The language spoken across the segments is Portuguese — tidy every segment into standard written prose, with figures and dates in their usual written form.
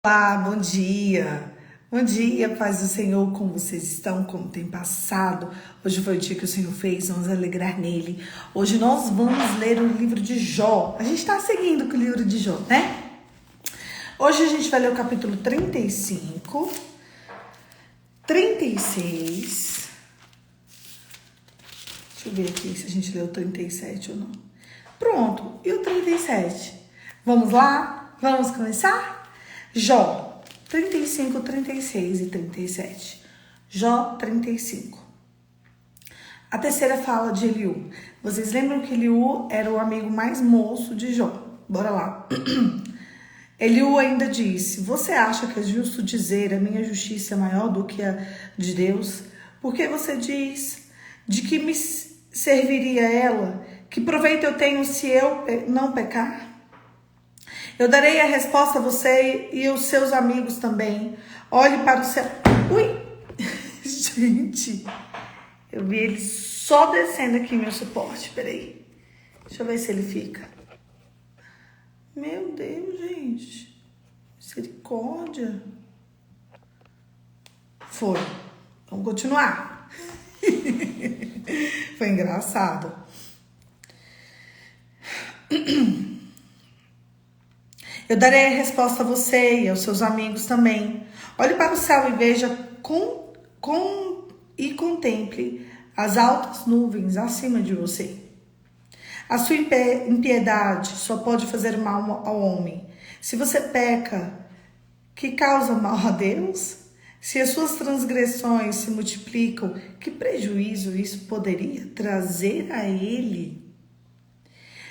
Olá, bom dia. Bom dia, paz do Senhor, como vocês estão, como tem passado. Hoje foi o dia que o Senhor fez, vamos alegrar nele. Hoje nós vamos ler o livro de Jó. A gente está seguindo com o livro de Jó, né? Hoje a gente vai ler o capítulo 35, 36. Deixa eu ver aqui se a gente leu o 37 ou não. Pronto, e o 37? Vamos lá? Vamos começar? Jó 35, 36 e 37. Jó 35. A terceira fala de Eliú. Vocês lembram que Eliú era o amigo mais moço de Jó? Bora lá. Eliú ainda disse: você acha que é justo dizer a minha justiça é maior do que a de Deus? Porque você diz: de que me serviria ela? Que proveito eu tenho se eu não pecar? Eu darei a resposta a você e os seus amigos também. Olhe para o céu. Ui! Gente, eu vi ele só descendo aqui meu suporte. Peraí. Deixa eu ver se ele fica. Meu Deus, gente. Misericórdia. Foi. Vamos continuar. Foi engraçado. Eu darei a resposta a você e aos seus amigos também. Olhe para o céu e veja e contemple as altas nuvens acima de você. A sua impiedade só pode fazer mal ao homem. Se você peca, que causa mal a Deus? Se as suas transgressões se multiplicam, que prejuízo isso poderia trazer a ele?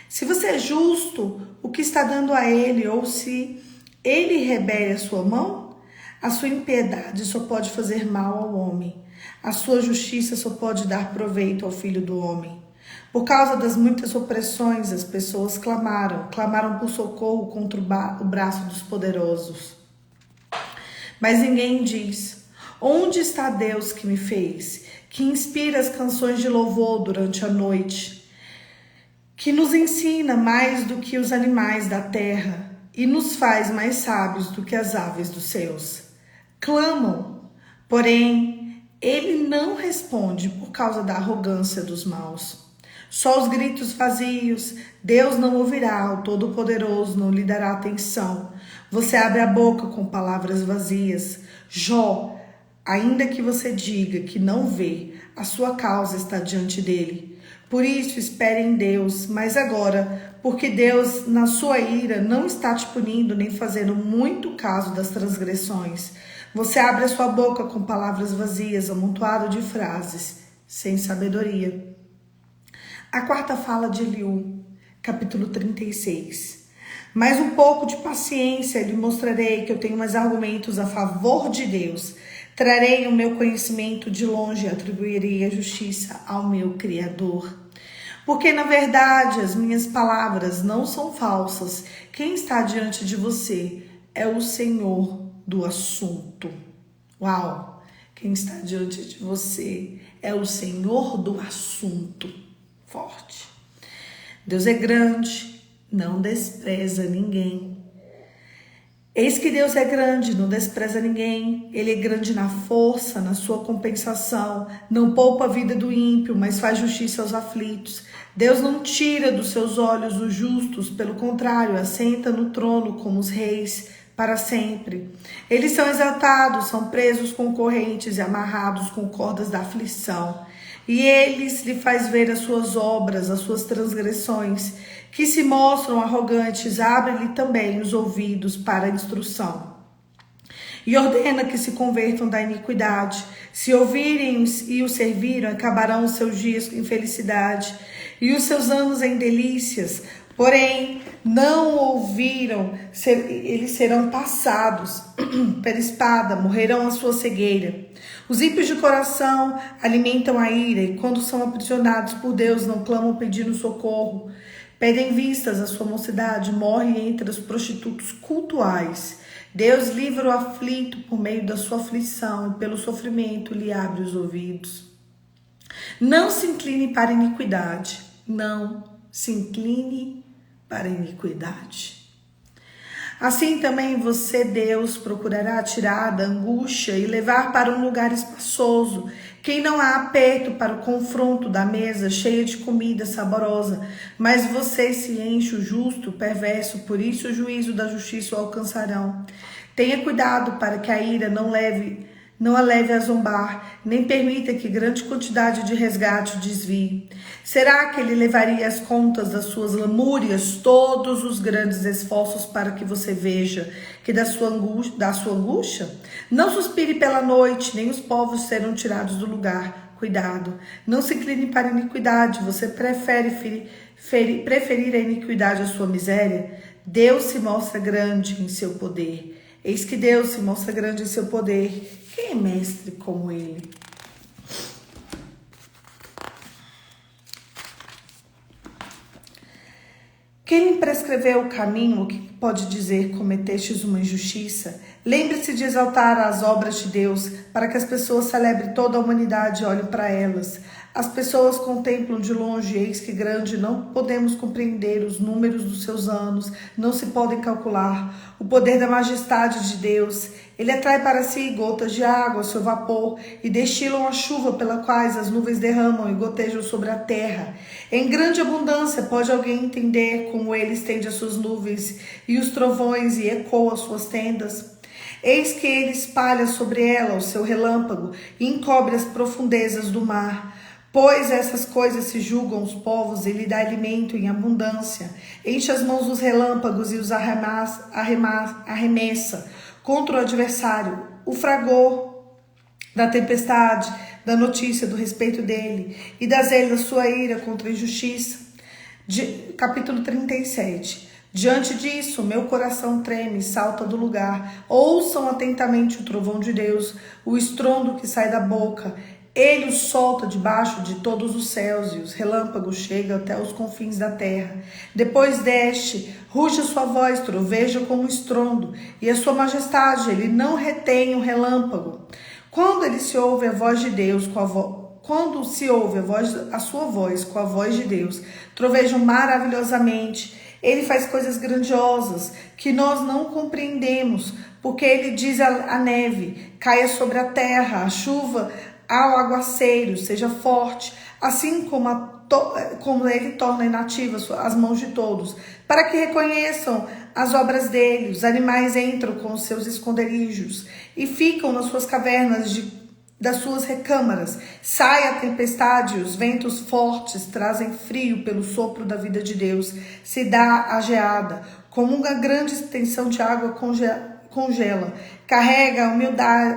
Se você é justo, o que está dando a ele? Ou se ele rebele a sua mão? A sua impiedade só pode fazer mal ao homem. A sua justiça só pode dar proveito ao filho do homem. Por causa das muitas opressões, as pessoas clamaram por socorro contra o braço dos poderosos. Mas ninguém diz: onde está Deus que me fez, que inspira as canções de louvor durante a noite, que nos ensina mais do que os animais da terra e nos faz mais sábios do que as aves dos céus? Clamam, porém ele não responde por causa da arrogância dos maus. Só os gritos vazios, Deus não ouvirá, o Todo-Poderoso não lhe dará atenção. Você abre a boca com palavras vazias. Jó, ainda que você diga que não vê, a sua causa está diante dele. Por isso, espere em Deus, mas agora, porque Deus, na sua ira, não está te punindo nem fazendo muito caso das transgressões. Você abre a sua boca com palavras vazias, amontoado de frases, sem sabedoria. A quarta fala de Eliú, capítulo 36. Mais um pouco de paciência, lhe mostrarei que eu tenho mais argumentos a favor de Deus. Trarei o meu conhecimento de longe e atribuirei a justiça ao meu Criador. Porque, na verdade, as minhas palavras não são falsas. Quem está diante de você é o Senhor do assunto. Uau! Quem está diante de você é o Senhor do assunto. Forte. Deus é grande, não despreza ninguém. Eis que Deus é grande, não despreza ninguém. Ele é grande na força, na sua compensação. Não poupa a vida do ímpio, mas faz justiça aos aflitos. Deus não tira dos seus olhos os justos, pelo contrário, assenta no trono como os reis para sempre. Eles são exaltados, são presos com correntes e amarrados com cordas da aflição. E eles lhe faz ver as suas obras, as suas transgressões, que se mostram arrogantes, abre-lhe também os ouvidos para a instrução. E ordena que se convertam da iniquidade. Se ouvirem e o servirem, acabarão os seus dias em felicidade e os seus anos em delícias. Porém, não ouviram, eles serão passados pela espada, morrerão a sua cegueira. Os ímpios de coração alimentam a ira e quando são aprisionados por Deus não clamam pedindo socorro. Pedem vistas à sua mocidade, morrem entre os prostitutos cultuais. Deus livra o aflito por meio da sua aflição e pelo sofrimento lhe abre os ouvidos. Não se incline para a iniquidade, não se incline para a iniquidade. Assim também você, Deus, procurará tirar da angústia e levar para um lugar espaçoso quem não há aperto para o confronto da mesa cheia de comida saborosa, mas você se enche o justo, o perverso, por isso o juízo da justiça o alcançarão. Tenha cuidado para que a ira não a leve a zombar, nem permita que grande quantidade de resgate o desvie. Será que ele levaria as contas das suas lamúrias, todos os grandes esforços para que você veja que da sua angústia? Não suspire pela noite, nem os povos serão tirados do lugar. Cuidado, não se incline para a iniquidade, você preferir a iniquidade à sua miséria? Deus se mostra grande em seu poder. Eis que Deus se mostra grande em seu poder. Quem é mestre como ele? Quem lhe prescreveu o caminho que pode dizer cometestes uma injustiça? Lembre-se de exaltar as obras de Deus, para que as pessoas celebrem toda a humanidade e olhem para elas. As pessoas contemplam de longe, eis que grande, não podemos compreender os números dos seus anos, não se podem calcular. O poder da majestade de Deus, ele atrai para si gotas de água, seu vapor, e destilam a chuva pela quais as nuvens derramam e gotejam sobre a terra. Em grande abundância pode alguém entender como ele estende as suas nuvens e os trovões e ecoa as suas tendas? Eis que ele espalha sobre ela o seu relâmpago e encobre as profundezas do mar. Pois essas coisas se julgam os povos e lhe dá alimento em abundância. Enche as mãos dos relâmpagos e os arremessa contra o adversário. O fragor da tempestade, da notícia do respeito dele e das ele da sua ira contra a injustiça. Capítulo 37. Diante disso, meu coração treme e salta do lugar. Ouçam atentamente o trovão de Deus, o estrondo que sai da boca. Ele o solta debaixo de todos os céus e os relâmpagos chegam até os confins da terra. Depois desce, ruge a sua voz, troveja como um estrondo, e a sua majestade, ele não retém o relâmpago. Quando se ouve a voz de Deus, quando se ouve a sua voz com a voz de Deus, trovejam maravilhosamente. Ele faz coisas grandiosas que nós não compreendemos, porque ele diz à neve, caia sobre a terra, a chuva ao aguaceiro, seja forte, assim como ele torna inativas as mãos de todos, para que reconheçam as obras dele. Os animais entram com os seus esconderijos e ficam nas suas cavernas das suas recâmaras. Sai a tempestade, os ventos fortes trazem frio pelo sopro da vida de Deus. Se dá a geada, como uma grande extensão de água congela. Carrega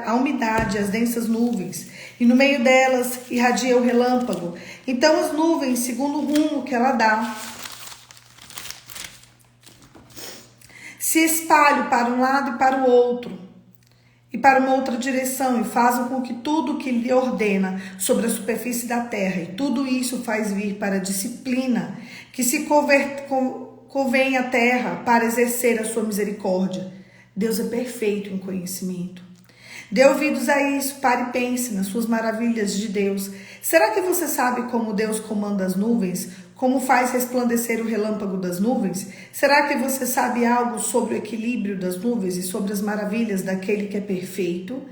a umidade, as densas nuvens, e no meio delas irradia o relâmpago. Então as nuvens, segundo o rumo que ela dá, se espalham para um lado e para o outro, e para uma outra direção, e fazem com que tudo que lhe ordena sobre a superfície da terra, e tudo isso faz vir para a disciplina que se convém à terra para exercer a sua misericórdia. Deus é perfeito em conhecimento. Dê ouvidos a isso, pare e pense nas suas maravilhas de Deus. Será que você sabe como Deus comanda as nuvens? Como faz resplandecer o relâmpago das nuvens? Será que você sabe algo sobre o equilíbrio das nuvens e sobre as maravilhas daquele que é perfeito?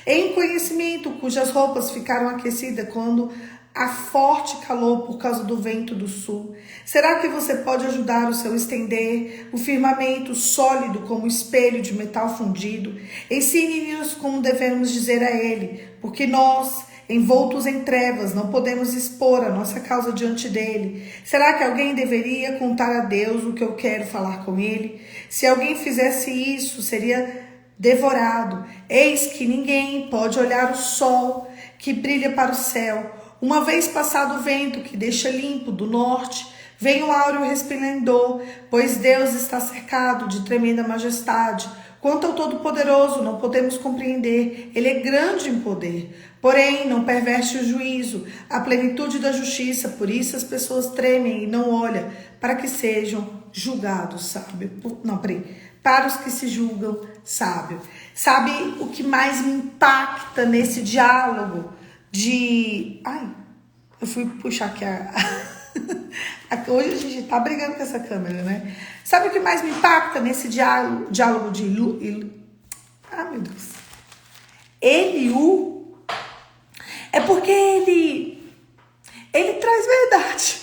Em conhecimento, cujas roupas ficaram aquecidas quando há forte calor por causa do vento do sul. Será que você pode ajudar o seu estender o firmamento sólido como espelho de metal fundido? Ensine-nos como devemos dizer a ele, porque nós, envoltos em trevas, não podemos expor a nossa causa diante dele. Será que alguém deveria contar a Deus o que eu quero falar com ele? Se alguém fizesse isso, seria devorado. Eis que ninguém pode olhar o sol que brilha para o céu. Uma vez passado o vento que deixa limpo do norte, vem o áureo resplendor, pois Deus está cercado de tremenda majestade. Quanto ao Todo-Poderoso, não podemos compreender. Ele é grande em poder, porém não perverte o juízo, a plenitude da justiça. Por isso as pessoas tremem e não olham para que sejam julgados sábios. Para os que se julgam sábios. Sabe o que mais me impacta nesse diálogo? Eu fui puxar aqui Hoje a gente tá brigando com essa câmera, né? Sabe o que mais me impacta nesse diálogo de ah, meu Deus. Eliú é porque ele traz verdade.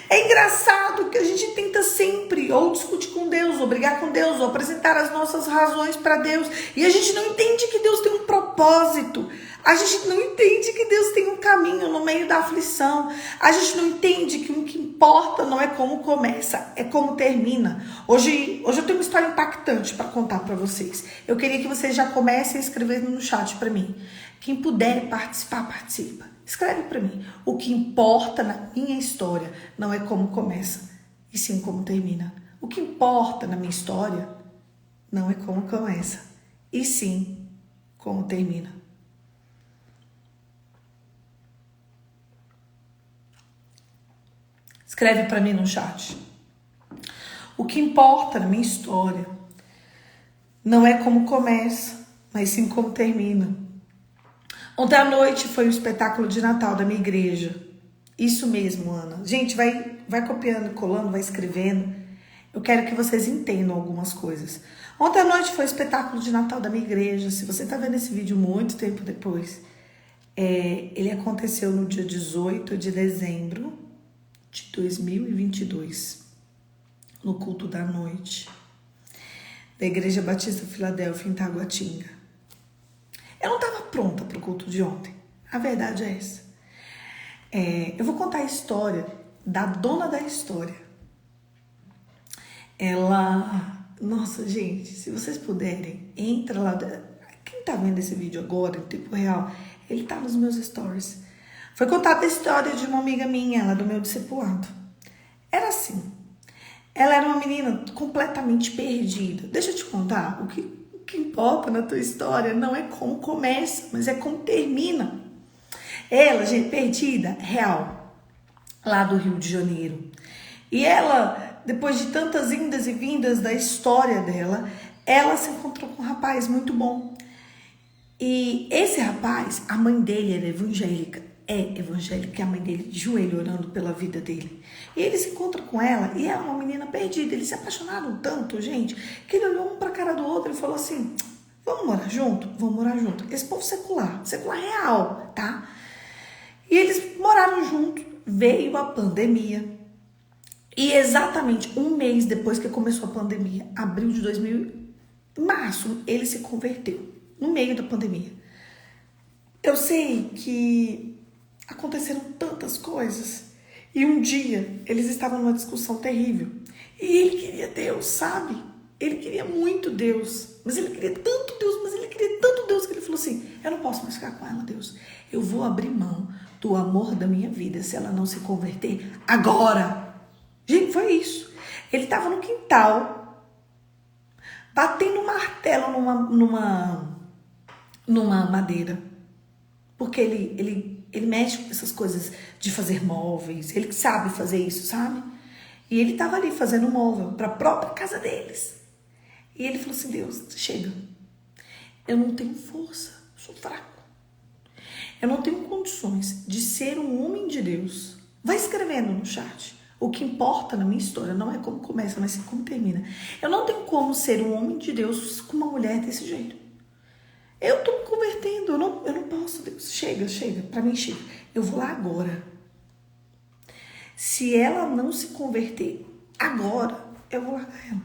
É engraçado que a gente tenta sempre ou discutir com Deus, ou brigar com Deus, ou apresentar as nossas razões para Deus. E a gente não entende que Deus tem um propósito. A gente não entende que Deus tem um caminho no meio da aflição. A gente não entende que o que importa não é como começa, é como termina. Hoje eu tenho uma história impactante para contar para vocês. Eu queria que vocês já comecem a escrever no chat para mim. Quem puder participar, participa. Escreve para mim. O que importa na minha história não é como começa, e sim como termina. O que importa na minha história não é como começa, e sim como termina. Escreve para mim no chat. O que importa na minha história não é como começa, mas sim como termina. Ontem à noite foi o espetáculo de Natal da minha igreja. Isso mesmo, Ana. Gente, vai copiando, colando, vai escrevendo. Eu quero que vocês entendam algumas coisas. Ontem à noite foi o espetáculo de Natal da minha igreja. Se você está vendo esse vídeo muito tempo depois, ele aconteceu no dia 18 de dezembro de 2022, no culto da noite, da Igreja Batista Filadélfia, em Taguatinga. Eu não estava pronta para o culto de ontem. A verdade é essa. Eu vou contar a história da dona da história. Ela... Nossa, gente, se vocês puderem, entra lá. Quem tá vendo esse vídeo agora, em tempo real, ele tá nos meus stories. Foi contada a história de uma amiga minha, ela do meu discipulado. Era assim. Ela era uma menina completamente perdida. Deixa eu te contar, o que importa na tua história não é como começa, mas é como termina. Ela, gente, perdida, real, lá do Rio de Janeiro. E ela, depois de tantas indas e vindas da história dela, ela se encontrou com um rapaz muito bom. E esse rapaz, a mãe dele era evangélica. É evangélica, a mãe dele de joelho orando pela vida dele. E ele se encontra com ela e ela é uma menina perdida. Eles se apaixonaram tanto, gente, que ele olhou um pra cara do outro e falou assim: vamos morar junto? Vamos morar junto. Esse povo secular real, tá? E eles moraram junto. Veio a pandemia. E exatamente um mês depois que começou a pandemia, abril de 2000, março, ele se converteu. No meio da pandemia. Eu sei que aconteceram tantas coisas. E um dia, eles estavam numa discussão terrível. E ele queria Deus, sabe? Ele queria muito Deus. Mas ele queria tanto Deus, que ele falou assim: eu não posso mais ficar com ela, Deus. Eu vou abrir mão do amor da minha vida se ela não se converter agora. Gente, foi isso. Ele estava no quintal, batendo martelo numa madeira. Porque ele mexe com essas coisas de fazer móveis. Ele sabe fazer isso, sabe? E ele estava ali fazendo móvel para a própria casa deles. E ele falou assim: Deus, chega. Eu não tenho força, sou fraco. Eu não tenho condições de ser um homem de Deus. Vai escrevendo no chat. O que importa na minha história não é como começa, mas sim como termina. Eu não tenho como ser um homem de Deus com uma mulher desse jeito. Eu tô me convertendo, eu não posso, Deus. Chega, pra mim chega. Eu vou lá agora. Se ela não se converter agora, eu vou largar ela.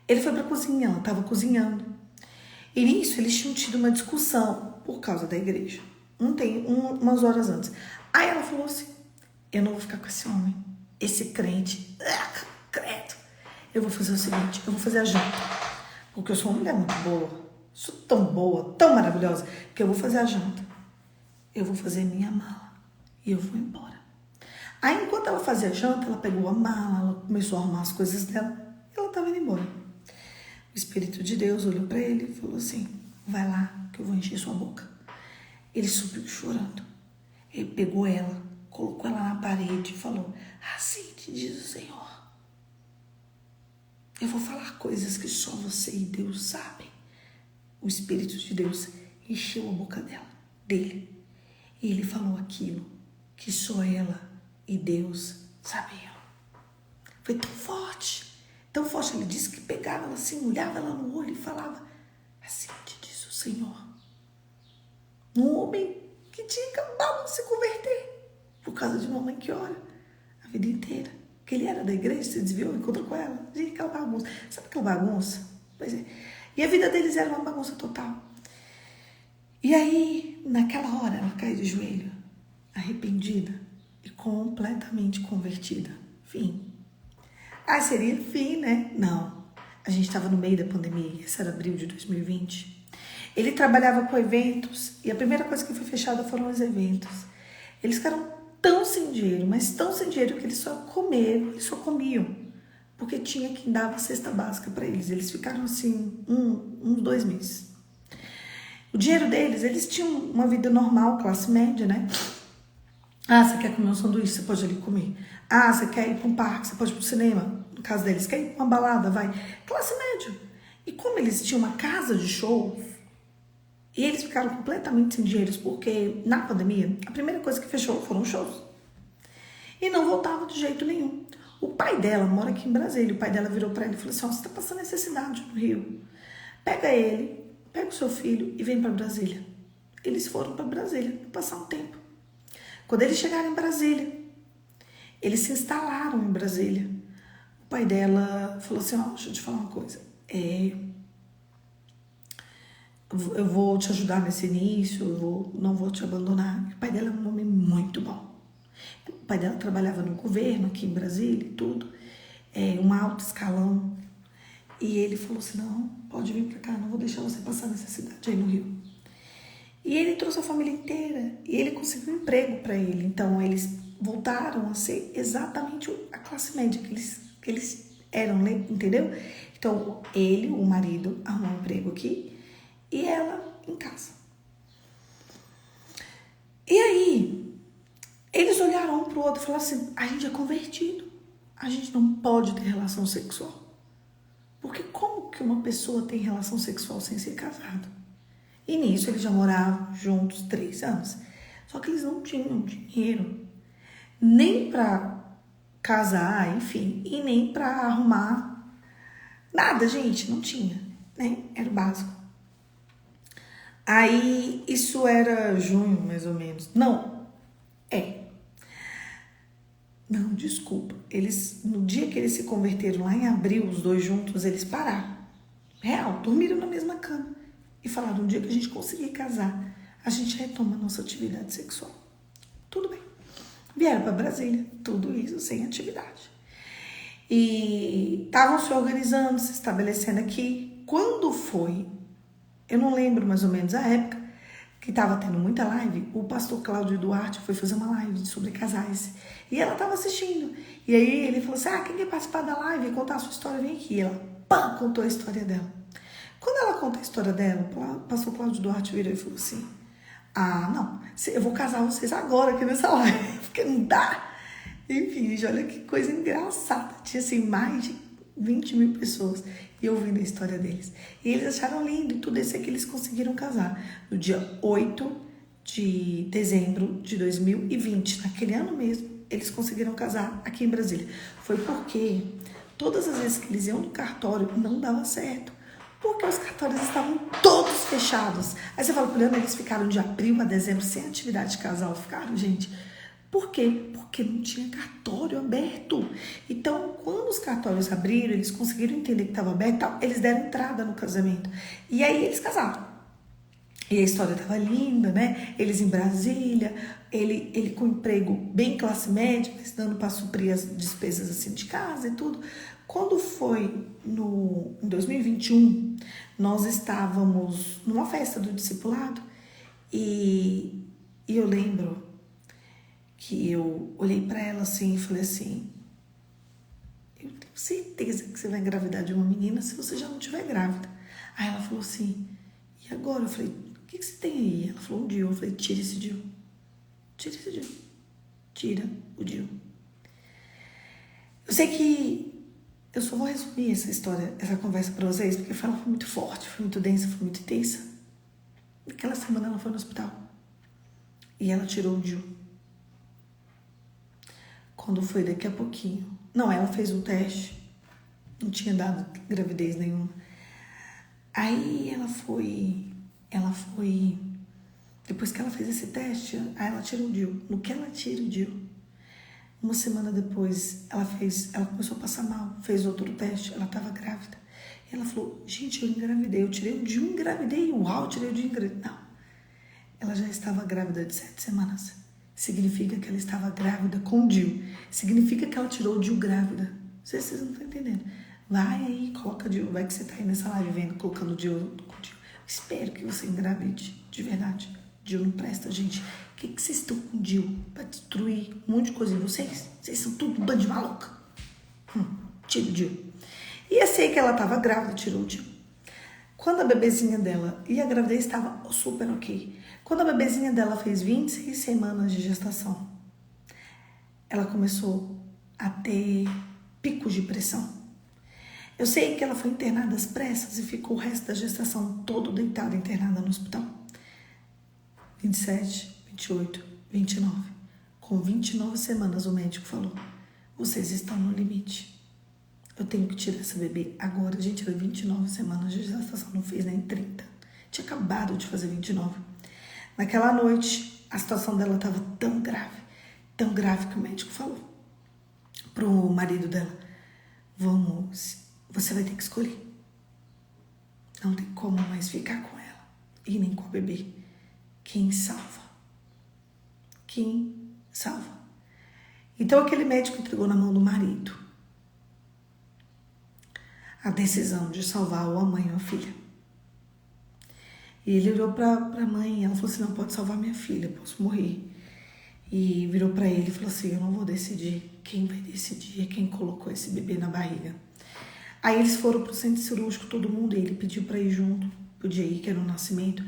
Ele foi pra cozinha, ela tava cozinhando. E nisso, eles tinham tido uma discussão por causa da igreja. Umas horas antes. Aí ela falou assim: eu não vou ficar com esse homem, esse crente, credo. Eu vou fazer o seguinte, eu vou fazer a janta. Porque eu sou uma mulher muito boa. Sou tão boa, tão maravilhosa, que eu vou fazer a janta. Eu vou fazer minha mala e eu vou embora. Aí, enquanto ela fazia a janta, ela pegou a mala, ela começou a arrumar as coisas dela e ela estava indo embora. O Espírito de Deus olhou para ele e falou assim: vai lá que eu vou encher sua boca. Ele subiu chorando. Ele pegou ela, colocou ela na parede e falou: assim te diz o Senhor. Eu vou falar coisas que só você e Deus sabem. O Espírito de Deus encheu a boca dele. E ele falou aquilo que só ela e Deus sabia. Foi tão forte, ele disse que pegava ela assim, olhava ela no olho e falava, assim te diz o Senhor. Um homem que tinha acabado de se converter por causa de uma mãe que ora a vida inteira. Que ele era da igreja, se desviou, encontrou com ela. Gente, aquela bagunça. Sabe aquela bagunça? Pois é. E a vida deles era uma bagunça total. E aí, naquela hora, ela cai de joelho, arrependida e completamente convertida. Fim. Ah, seria fim, né? Não. A gente estava no meio da pandemia, esse era abril de 2020. Ele trabalhava com eventos e a primeira coisa que foi fechada foram os eventos. Eles ficaram tão sem dinheiro, mas tão sem dinheiro que eles só comiam, porque tinha quem dava a cesta básica para eles. Eles ficaram assim, uns 2 meses. O dinheiro deles, eles tinham uma vida normal, classe média, né? Ah, você quer comer um sanduíche, você pode ali comer. Ah, você quer ir para um parque, você pode ir para o cinema. No caso deles, quer ir para uma balada, vai. Classe média. E como eles tinham uma casa de shows, e eles ficaram completamente sem dinheiro, porque na pandemia, a primeira coisa que fechou foram os shows. E não voltava de jeito nenhum. O pai dela mora aqui em Brasília. O pai dela virou para ele e falou assim, você está passando necessidade no Rio. Pega ele, pega o seu filho e vem para Brasília. Eles foram para Brasília passar um tempo. Quando eles chegaram em Brasília, eles se instalaram em Brasília. O pai dela falou assim, deixa eu te falar uma coisa. Eu vou te ajudar nesse início, não vou te abandonar. O pai dela é um homem muito bom. O pai dela trabalhava no governo aqui em Brasília e tudo, um alto escalão. E ele falou assim, não, pode vir pra cá, não vou deixar você passar necessidade aí no Rio. E ele trouxe a família inteira e ele conseguiu um emprego para ele. Então eles voltaram a ser exatamente a classe média que eles eram, né? Entendeu? Então ele, o marido, arrumou um emprego aqui e ela em casa. E aí, eles olharam um pro outro e falaram assim, a gente é convertido, a gente não pode ter relação sexual. Porque como que uma pessoa tem relação sexual sem ser casado? E nisso eles já moravam juntos 3 anos. Só que eles não tinham dinheiro nem pra casar, enfim, e nem pra arrumar nada, gente, não tinha, né? Era o básico. Aí, isso era junho, mais ou menos. Não, desculpa. No dia que eles se converteram, lá em abril, os dois juntos, eles pararam. Real, dormiram na mesma cama. E falaram, no dia que a gente conseguir casar, a gente retoma a nossa atividade sexual. Tudo bem. Vieram para Brasília, tudo isso sem atividade. E estavam se organizando, se estabelecendo aqui. Quando foi, eu não lembro mais ou menos a época, que estava tendo muita live, o pastor Cláudio Duarte foi fazer uma live sobre casais. E ela estava assistindo. E aí ele falou assim, quem quer participar da live e contar a sua história, vem aqui. E ela, contou a história dela. Quando ela conta a história dela, o pastor Cláudio Duarte virou e falou assim, não, eu vou casar vocês agora aqui nessa live, porque não dá. Enfim, gente, olha que coisa engraçada. Tinha assim mais de 20 mil pessoas e ouvindo a história deles. E eles acharam lindo e tudo isso é que eles conseguiram casar. No dia 8 de dezembro de 2020, naquele ano mesmo, eles conseguiram casar aqui em Brasília. Foi porque todas as vezes que eles iam no cartório, não dava certo. Porque os cartórios estavam todos fechados. Aí você fala, Poliana, eles ficaram de abril a dezembro sem atividade de casal. Ficaram, gente. Por quê? Porque não tinha cartório aberto. Então, quando os cartórios abriram, eles conseguiram entender que estava aberto, eles deram entrada no casamento. E aí eles casaram. E a história estava linda, né? Eles em Brasília, ele com emprego bem classe média, mas dando para suprir as despesas assim de casa e tudo. Quando foi em 2021, nós estávamos numa festa do discipulado e eu lembro que eu olhei para ela assim e falei assim, eu tenho certeza que você vai engravidar de uma menina se você já não estiver grávida. Aí ela falou assim, e agora? Eu falei, o que você tem aí? Ela falou, um DIU. Eu falei, tira esse DIU. Tira esse DIU. Tira o DIU. Eu sei que eu só vou resumir essa história, essa conversa para vocês, porque ela foi muito forte, foi muito densa, foi muito intensa. Naquela semana ela foi no hospital e ela tirou o DIU. Quando foi daqui a pouquinho. Não, ela fez um teste. Não tinha dado gravidez nenhuma. Aí ela foi... Depois que ela fez esse teste, aí ela tirou o DIU. No que ela tira o DIU, uma semana depois, ela começou a passar mal, fez outro teste, ela estava grávida. E ela falou, gente, eu engravidei, eu tirei o DIU, engravidei, uau, tirei o DIU, engravidei. Não, ela já estava grávida de 7 semanas. Significa que ela estava grávida com o DIU. Significa que ela tirou o DIU grávida. Vocês não estão entendendo. Vai aí, coloca o DIU, vai que você tá aí nessa live vendo, colocando o DIU. Espero que você engravide, de verdade. DIU não presta, gente. O que vocês estão com DIU? Pra destruir um monte de coisa em vocês? Vocês são tudo um bando de maluca. Tira o DIU. E eu sei que ela estava grávida, tirou o DIU. Quando a bebezinha dela, e a gravidez estava super ok. Quando a bebezinha dela fez 26 semanas de gestação, ela começou a ter picos de pressão. Eu sei que ela foi internada às pressas e ficou o resto da gestação todo deitada, internada no hospital. 27, 28, 29. Com 29 semanas o médico falou, vocês estão no limite. Eu tenho que tirar essa bebê agora. A gente, 29 semanas de gestação, não fez nem 30. Tinha acabado de fazer 29. Naquela noite, a situação dela estava tão grave que o médico falou pro marido dela, você vai ter que escolher. Não tem como mais ficar com ela e nem com a bebê. Quem salva? Quem salva? Então aquele médico entregou na mão do marido a decisão de salvar ou a mãe ou a filha. E ele olhou para a mãe e ela falou assim, não pode salvar minha filha, posso morrer. E virou para ele e falou assim, eu não vou decidir. Quem vai decidir é quem colocou esse bebê na barriga. Aí eles foram pro centro cirúrgico, todo mundo, e ele pediu para ir junto, podia ir, que era o nascimento.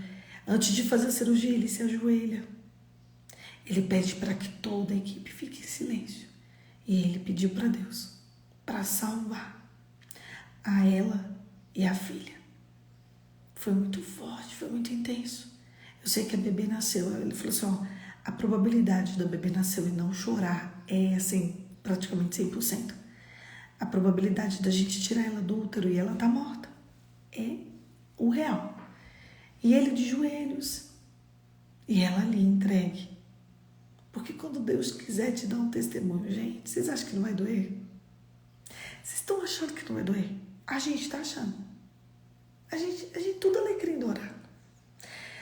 Antes de fazer a cirurgia, ele se ajoelha. Ele pede para que toda a equipe fique em silêncio. E ele pediu para Deus, para salvar a ela e a filha. Foi muito forte, foi muito intenso. Eu sei que a bebê nasceu, ele falou assim, ó, a probabilidade da bebê nascer e não chorar é assim, praticamente 100%. A probabilidade da gente tirar ela do útero e ela tá morta é o real. E ele de joelhos e ela ali entregue. Porque quando Deus quiser te dar um testemunho, gente, vocês acham que não vai doer? Vocês estão achando que não vai doer? A gente tá achando. A gente tudo alegria dourado.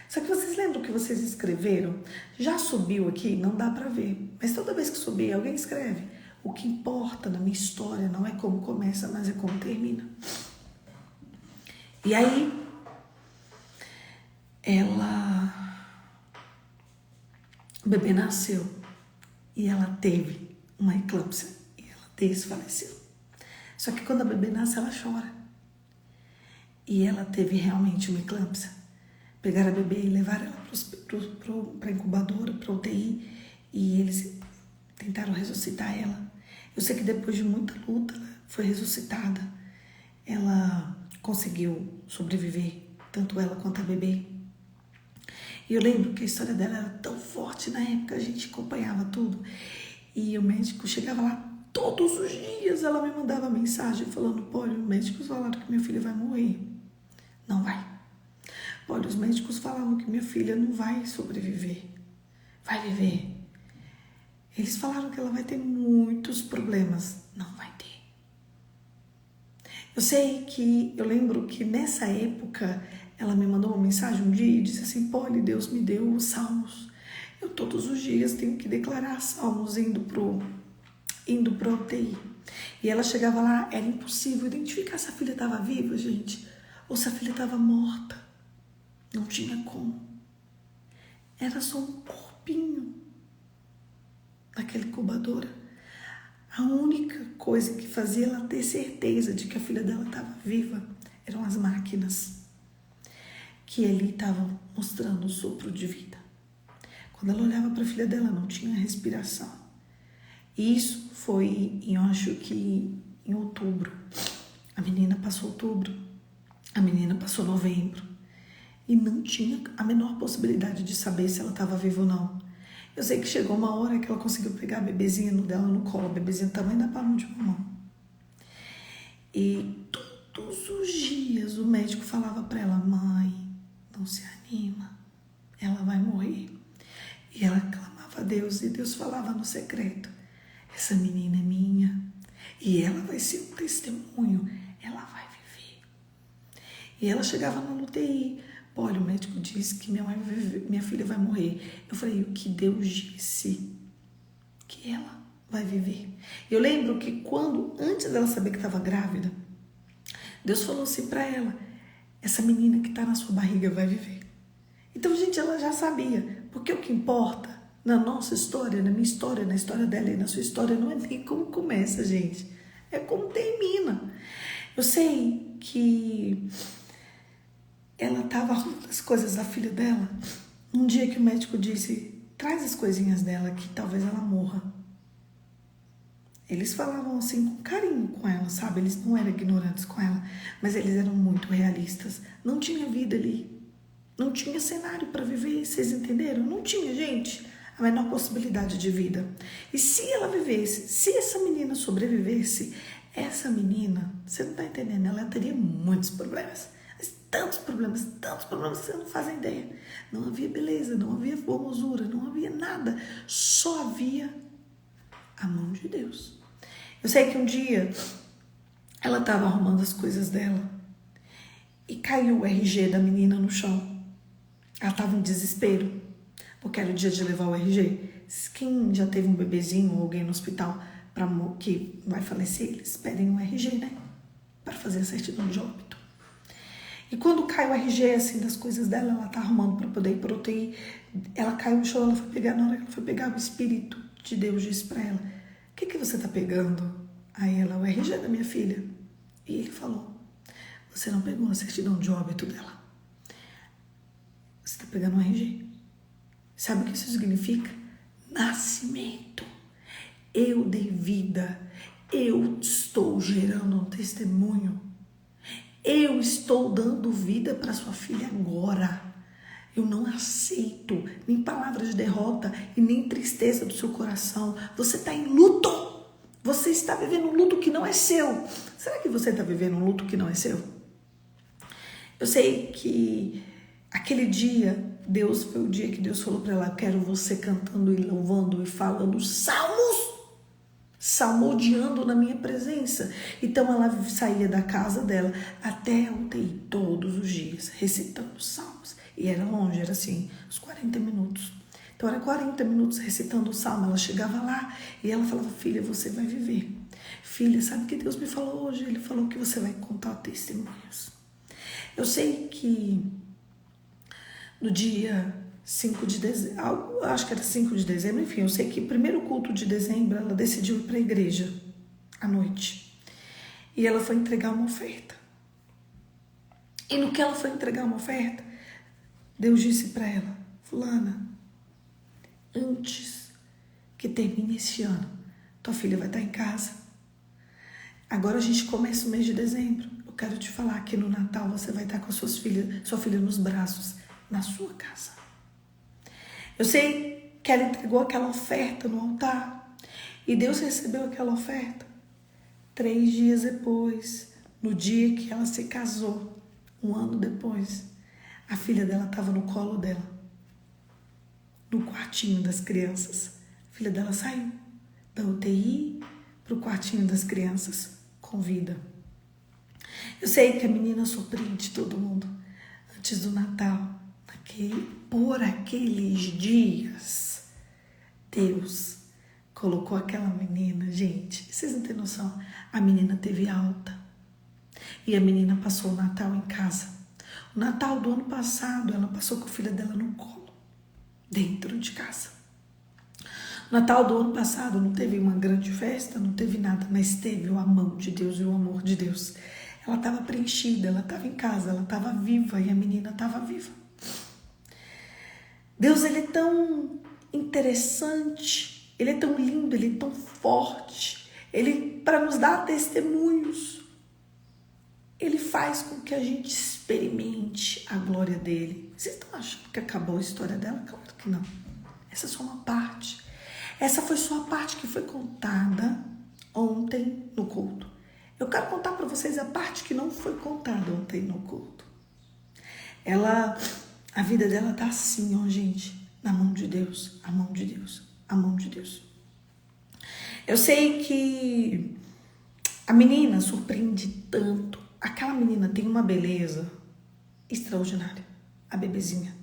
Só que vocês lembram que vocês escreveram? Já subiu aqui? Não dá pra ver. Mas toda vez que subir, alguém escreve. O que importa na minha história não é como começa, mas é como termina. E aí, o bebê nasceu e ela teve uma eclâmpsia e ela desfaleceu. Só que quando a bebê nasce, ela chora. E ela teve realmente uma eclâmpsia. Pegaram a bebê e levaram ela para a incubadora, para UTI, e eles tentaram ressuscitar ela. Eu sei que depois de muita luta, ela foi ressuscitada. Ela conseguiu sobreviver, tanto ela quanto a bebê. E eu lembro que a história dela era tão forte na época, a gente acompanhava tudo. E o médico chegava lá todos os dias, ela me mandava mensagem falando, Polly, os médicos falaram que minha filha vai morrer. Não vai. Polly, os médicos falaram que minha filha não vai sobreviver. Vai viver. Eles falaram que ela vai ter muitos problemas. Não vai ter. Eu lembro que nessa época, ela me mandou uma mensagem um dia e disse assim, Polly, Deus me deu os salmos. Eu todos os dias tenho que declarar salmos indo pro UTI. E ela chegava lá, era impossível identificar se a filha estava viva, gente, ou se a filha estava morta. Não tinha como. Era só um corpinho naquela incubadora. A única coisa que fazia ela ter certeza de que a filha dela estava viva eram as máquinas que ali estavam mostrando o sopro de vida. Quando ela olhava para a filha dela, não tinha respiração. Isso foi, eu acho que em outubro. A menina passou outubro, a menina passou novembro. E não tinha a menor possibilidade de saber se ela estava viva ou não. Eu sei que chegou uma hora que ela conseguiu pegar a bebezinha dela no colo, a bebezinha do tamanho da palma de uma mão. E todos os dias o médico falava para ela: mãe, não se anima, ela vai morrer. E ela clamava a Deus, e Deus falava no secreto: essa menina é minha, e ela vai ser um testemunho, ela vai viver. E ela chegava na UTI: olha, o médico disse que minha filha vai morrer. Eu falei: o que Deus disse? Que ela vai viver. Eu lembro que antes dela saber que estava grávida, Deus falou assim para ela: essa menina que está na sua barriga vai viver. Então, gente, ela já sabia, porque o que importa na nossa história, na minha história, na história dela e na sua história, não é nem como começa, gente, é como termina. Eu sei que ela estava arrumando as coisas da filha dela, um dia que o médico disse: traz as coisinhas dela que talvez ela morra. Eles falavam assim com carinho com ela, sabe? Eles não eram ignorantes com ela, mas eles eram muito realistas. Não tinha vida ali. Não tinha cenário para viver, vocês entenderam? Não tinha, gente, a menor possibilidade de vida. E se ela vivesse, se essa menina sobrevivesse, essa menina, você não tá entendendo, ela teria muitos problemas. Tantos problemas que você não faz ideia. Não havia beleza, não havia formosura, não havia nada. Só havia a mão de Deus. Eu sei que um dia ela estava arrumando as coisas dela e caiu o RG da menina no chão. Ela estava em desespero, porque era o dia de levar o RG. Quem já teve um bebezinho ou alguém no hospital que vai falecer, eles pedem um RG, né? Para fazer a certidão de óbito. E quando cai o RG, assim, das coisas dela, ela tá arrumando para poder ir pro UTI. Ela caiu no chão, na hora que ela foi pegar, o Espírito de Deus disse para ela: o que você tá pegando? Aí ela: o RG da minha filha. E ele falou: você não pegou a certidão de óbito dela. Você tá pegando o RG. Sabe o que isso significa? Nascimento. Eu dei vida. Eu estou gerando um testemunho. Eu estou dando vida para sua filha agora. Eu não aceito nem palavras de derrota e nem tristeza do seu coração. Você está em luto. Você está vivendo um luto que não é seu. Será que você está vivendo um luto que não é seu? Eu sei que aquele dia, foi o dia que Deus falou para ela: eu quero você cantando e louvando e falando salmos, salmodiando na minha presença. Então ela saía da casa dela até a UTI todos os dias, recitando salmos. E era longe, era assim, uns 40 minutos. Então era 40 minutos recitando o salmo. Ela chegava lá e ela falava: filha, você vai viver. Filha, sabe o que Deus me falou hoje? Ele falou que você vai contar testemunhos. Eu sei que no dia 5 de dezembro, acho que era 5 de dezembro, enfim, eu sei que primeiro culto de dezembro ela decidiu ir para a igreja à noite. E ela foi entregar uma oferta. E no que ela foi entregar uma oferta, Deus disse para ela: fulana, antes que termine esse ano, tua filha vai estar em casa. Agora a gente começa o mês de dezembro. Eu quero te falar que no Natal você vai estar com sua filha nos braços, na sua casa. Eu sei que ela entregou aquela oferta no altar. E Deus recebeu aquela oferta 3 dias depois, no dia que ela se casou, 1 ano depois. A filha dela estava no colo dela, no quartinho das crianças. A filha dela saiu da UTI para o quartinho das crianças com vida. Eu sei que a menina surpreende todo mundo antes do Natal. Por aqueles dias, Deus colocou aquela menina, gente, vocês não têm noção, a menina teve alta e a menina passou o Natal em casa. O Natal do ano passado, ela passou com a filha dela no colo, dentro de casa. O Natal do ano passado não teve uma grande festa, não teve nada, mas teve a mão de Deus e o amor de Deus. Ela estava preenchida, ela estava em casa, ela estava viva e a menina estava viva. Deus, ele é tão interessante, ele é tão lindo, ele é tão forte, ele, para nos dar testemunhos, ele faz com que a gente experimente a glória dele. Vocês estão achando que acabou a história dela? Claro que não. Essa é só uma parte. Essa foi só a parte que foi contada ontem no culto. Eu quero contar para vocês a parte que não foi contada ontem no culto. A vida dela tá assim, ó, gente, na mão de Deus, a mão de Deus, a mão de Deus. Eu sei que a menina surpreende tanto. Aquela menina tem uma beleza extraordinária, a bebezinha.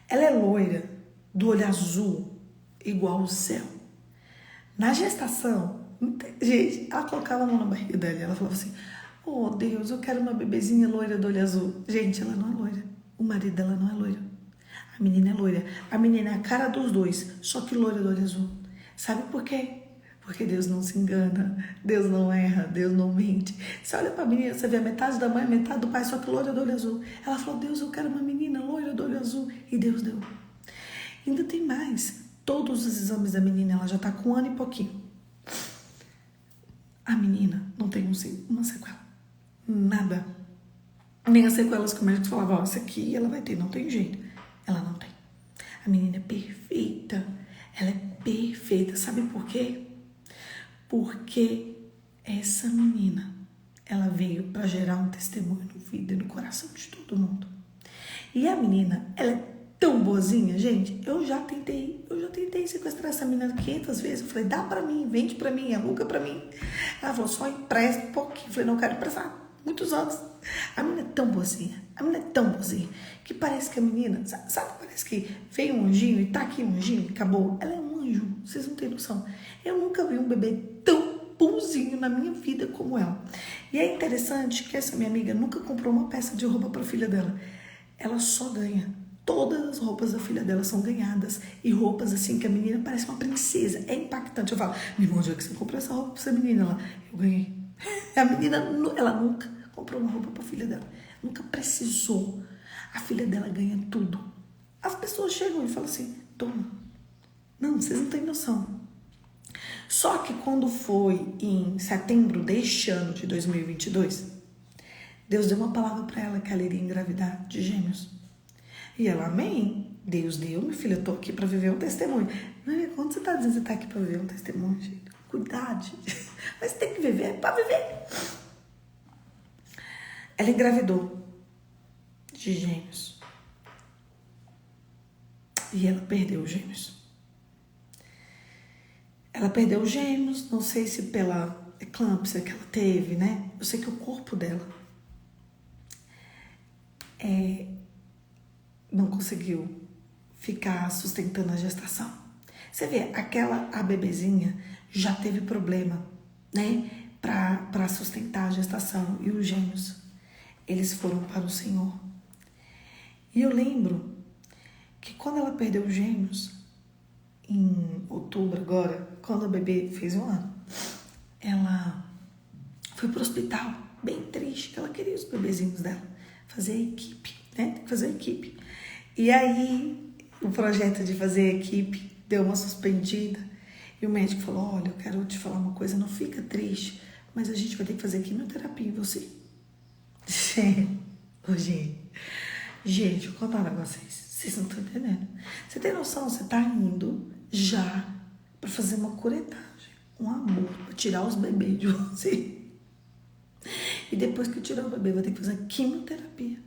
Ela é loira, do olho azul, igual o céu. Na gestação, gente, ela colocava a mão na barriga dela e ela falava assim: oh Deus, eu quero uma bebezinha loira do olho azul. Gente, ela não é loira. O marido dela não é loiro. A menina é loira. A menina é a cara dos dois, só que loira do olho azul. Sabe por quê? Porque Deus não se engana, Deus não erra, Deus não mente. Você olha pra menina, você vê a metade da mãe, a metade do pai, só que loira do olho azul. Ela falou: Deus, eu quero uma menina loira do olho azul. E Deus deu. Ainda tem mais. Todos os exames da menina, ela já tá com 1 ano e pouquinho. A menina não tem uma sequela. Nada. Nem as sequelas que o médico falava: ó, isso aqui ela vai ter, não tem jeito. Ela não tem. A menina é perfeita. Ela é perfeita. Sabe por quê? Porque essa menina, ela veio para gerar um testemunho no vida e no coração de todo mundo. E a menina, ela é tão boazinha, gente. Eu já tentei sequestrar essa menina 500 vezes. Eu falei: dá para mim, vende para mim, aluga para mim. Ela falou: só empresta um pouquinho. Eu falei: não quero emprestar. Muitos anos. A menina é tão boazinha. A menina é tão boazinha que parece que a menina, sabe, parece que veio um anjinho e tá aqui um anjinho e acabou. Ela é um anjo, vocês não têm noção. Eu nunca vi um bebê tão bonzinho na minha vida como ela. E é interessante que essa minha amiga nunca comprou uma peça de roupa para filha dela. Ela só ganha. Todas as roupas da filha dela são ganhadas. E roupas assim que a menina parece uma princesa. É impactante. Eu falo: meu irmão, onde é que você comprou essa roupa pra essa menina? Eu ganhei. A menina, ela nunca comprou uma roupa pra filha dela. Nunca precisou. A filha dela ganha tudo. As pessoas chegam e falam assim: toma. Não, vocês não têm noção. Só que quando foi em setembro deste ano de 2022, Deus deu uma palavra para ela que ela iria engravidar de gêmeos. E ela: amém. Deus deu, minha filha, eu tô aqui para viver um testemunho. Não, quando você tá dizendo que você tá aqui para viver um testemunho, gente? Cuidado. Mas tem que viver, é para viver. Ela engravidou de gêmeos. E ela perdeu os gêmeos. Ela perdeu os gêmeos, não sei se pela eclâmpsia que ela teve, né? Eu sei que o corpo dela não conseguiu ficar sustentando a gestação. Você vê, a bebezinha já teve problema, né? Para sustentar a gestação. E os gêmeos, eles foram para o Senhor. E eu lembro que quando ela perdeu os gêmeos, em outubro agora, quando a bebê fez 1 ano, ela foi pro hospital, bem triste, que ela queria os bebezinhos dela. Fazer a equipe, né? Tem que fazer a equipe. E aí, o projeto de fazer a equipe deu uma suspendida. E o médico falou: olha, eu quero te falar uma coisa, não fica triste, mas a gente vai ter que fazer quimioterapia em você. Gente, vou contar um negócio pra vocês. Vocês não estão entendendo. Você tem noção? Você tá indo já para fazer uma curetagem, um amor, para tirar os bebês de você. E depois que tirar o bebê, vai ter que fazer quimioterapia.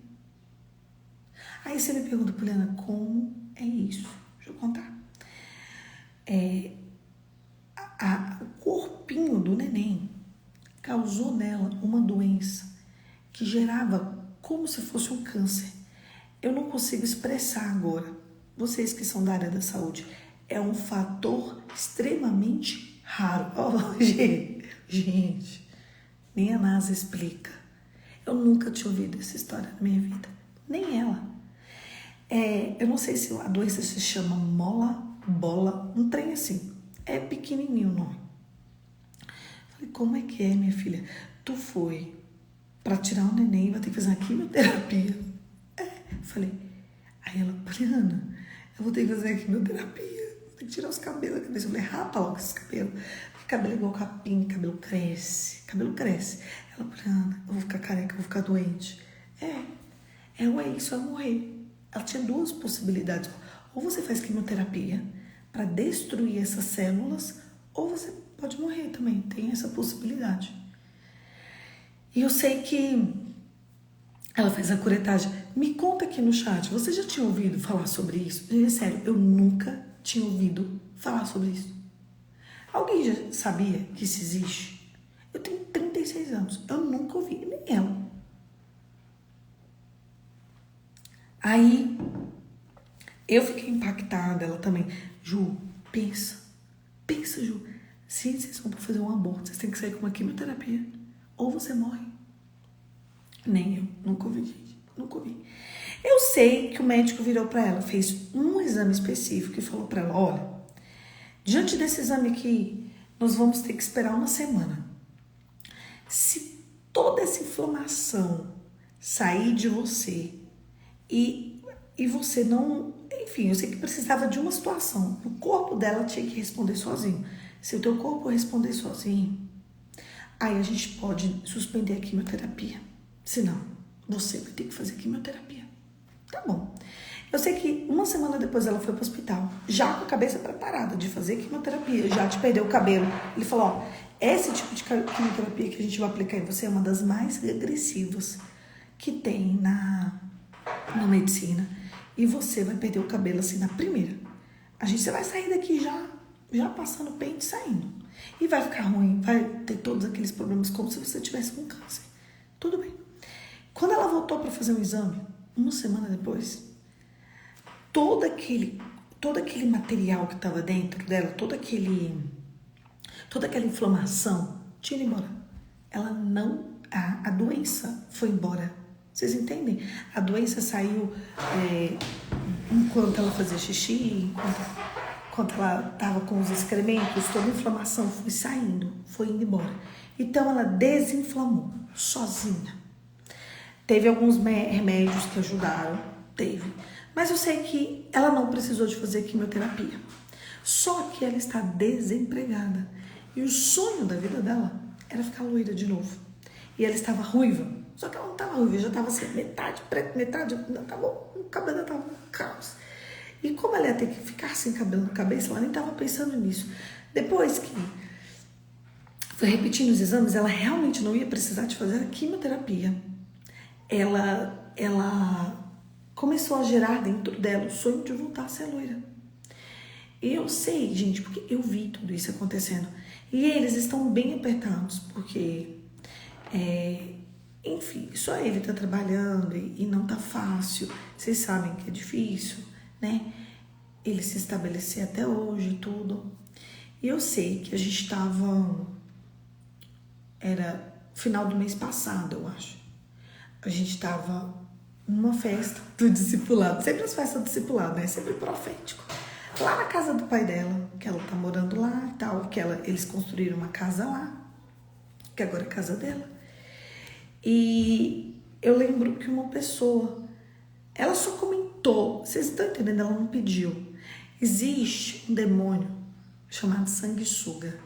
Aí você me pergunta: Poliana, como é isso? Deixa eu contar. O corpinho do neném causou nela uma doença que gerava como se fosse um câncer. Eu não consigo expressar agora. Vocês que são da área da saúde, é um fator extremamente raro. Oh, gente, nem a NASA explica. Eu nunca tinha ouvido essa história na minha vida. Nem ela. Eu não sei se a doença se chama bola, um trem assim. É pequenininho o nome. Falei: como é que é, minha filha? Tu foi para tirar o neném e vai ter que fazer uma quimioterapia. Falei. Aí ela: Poliana, eu vou ter que fazer a quimioterapia. Vou ter que tirar os cabelos da cabeça. Eu falei: rapa logo esses cabelos. Porque cabelo é igual capim, cabelo cresce. Ela: Poliana, eu vou ficar careca, eu vou ficar doente. Ou é isso, vai morrer. Ela tinha 2 possibilidades. Ou você faz quimioterapia para destruir essas células, ou você pode morrer também, tem essa possibilidade. E eu sei que ela faz a curetagem. Me conta aqui no chat, você já tinha ouvido falar sobre isso? É sério, eu nunca tinha ouvido falar sobre isso. Alguém já sabia que isso existe? Eu tenho 36 anos, eu nunca ouvi, nem ela. Aí, eu fiquei impactada, ela também. Ju, pensa, Ju. Se vocês vão fazer um aborto, vocês têm que sair com uma quimioterapia. Ou você morre. Nem eu, nunca ouvi, gente, nunca ouvi. Eu sei que o médico virou pra ela, fez um exame específico e falou pra ela, olha, diante desse exame aqui, nós vamos ter que esperar uma semana. Se toda essa inflamação sair de você e você não... Enfim, eu sei que precisava de uma situação. O corpo dela tinha que responder sozinho. Se o teu corpo responder sozinho, aí a gente pode suspender a quimioterapia. Senão, você vai ter que fazer quimioterapia. Tá bom. Eu sei que uma semana depois ela foi pro hospital, já com a cabeça preparada de fazer quimioterapia, já de perder o cabelo. Ele falou, ó, esse tipo de quimioterapia que a gente vai aplicar em você é uma das mais agressivas que tem na medicina. E você vai perder o cabelo assim na primeira. Você vai sair daqui já passando pente e saindo. E vai ficar ruim, vai ter todos aqueles problemas como se você tivesse com câncer. Tudo bem. Quando ela voltou para fazer um exame, uma semana depois, todo aquele material que estava dentro dela, toda aquela inflamação tinha ido embora. A doença foi embora. Vocês entendem? A doença saiu enquanto ela fazia xixi, enquanto ela estava com os excrementos, toda a inflamação foi saindo, foi indo embora. Então ela desinflamou sozinha. Teve alguns remédios que ajudaram, mas eu sei que ela não precisou de fazer quimioterapia. Só que ela está desempregada. E o sonho da vida dela era ficar loira de novo. E ela estava ruiva. Só que ela não estava ruiva, já estava assim, metade preto, metade... o cabelo estava um caos. E como ela ia ter que ficar sem cabelo na cabeça, ela nem estava pensando nisso. Depois que foi repetindo os exames, ela realmente não ia precisar de fazer a quimioterapia. Ela começou a gerar dentro dela o sonho de voltar a ser loira. Eu sei, gente, porque eu vi tudo isso acontecendo. E eles estão bem apertados, porque, enfim, só ele tá trabalhando e não tá fácil. Vocês sabem que é difícil, né? Ele se estabelecer até hoje e tudo. E eu sei que a gente era final do mês passado, eu acho. A gente tava numa festa do discipulado. Sempre as festas do discipulado, né? Sempre profético. Lá na casa do pai dela, que ela tá morando lá e tal, que eles construíram uma casa lá, que agora é a casa dela. E eu lembro que uma pessoa, ela só comentou, vocês estão entendendo? Ela não pediu. Existe um demônio chamado sanguessuga.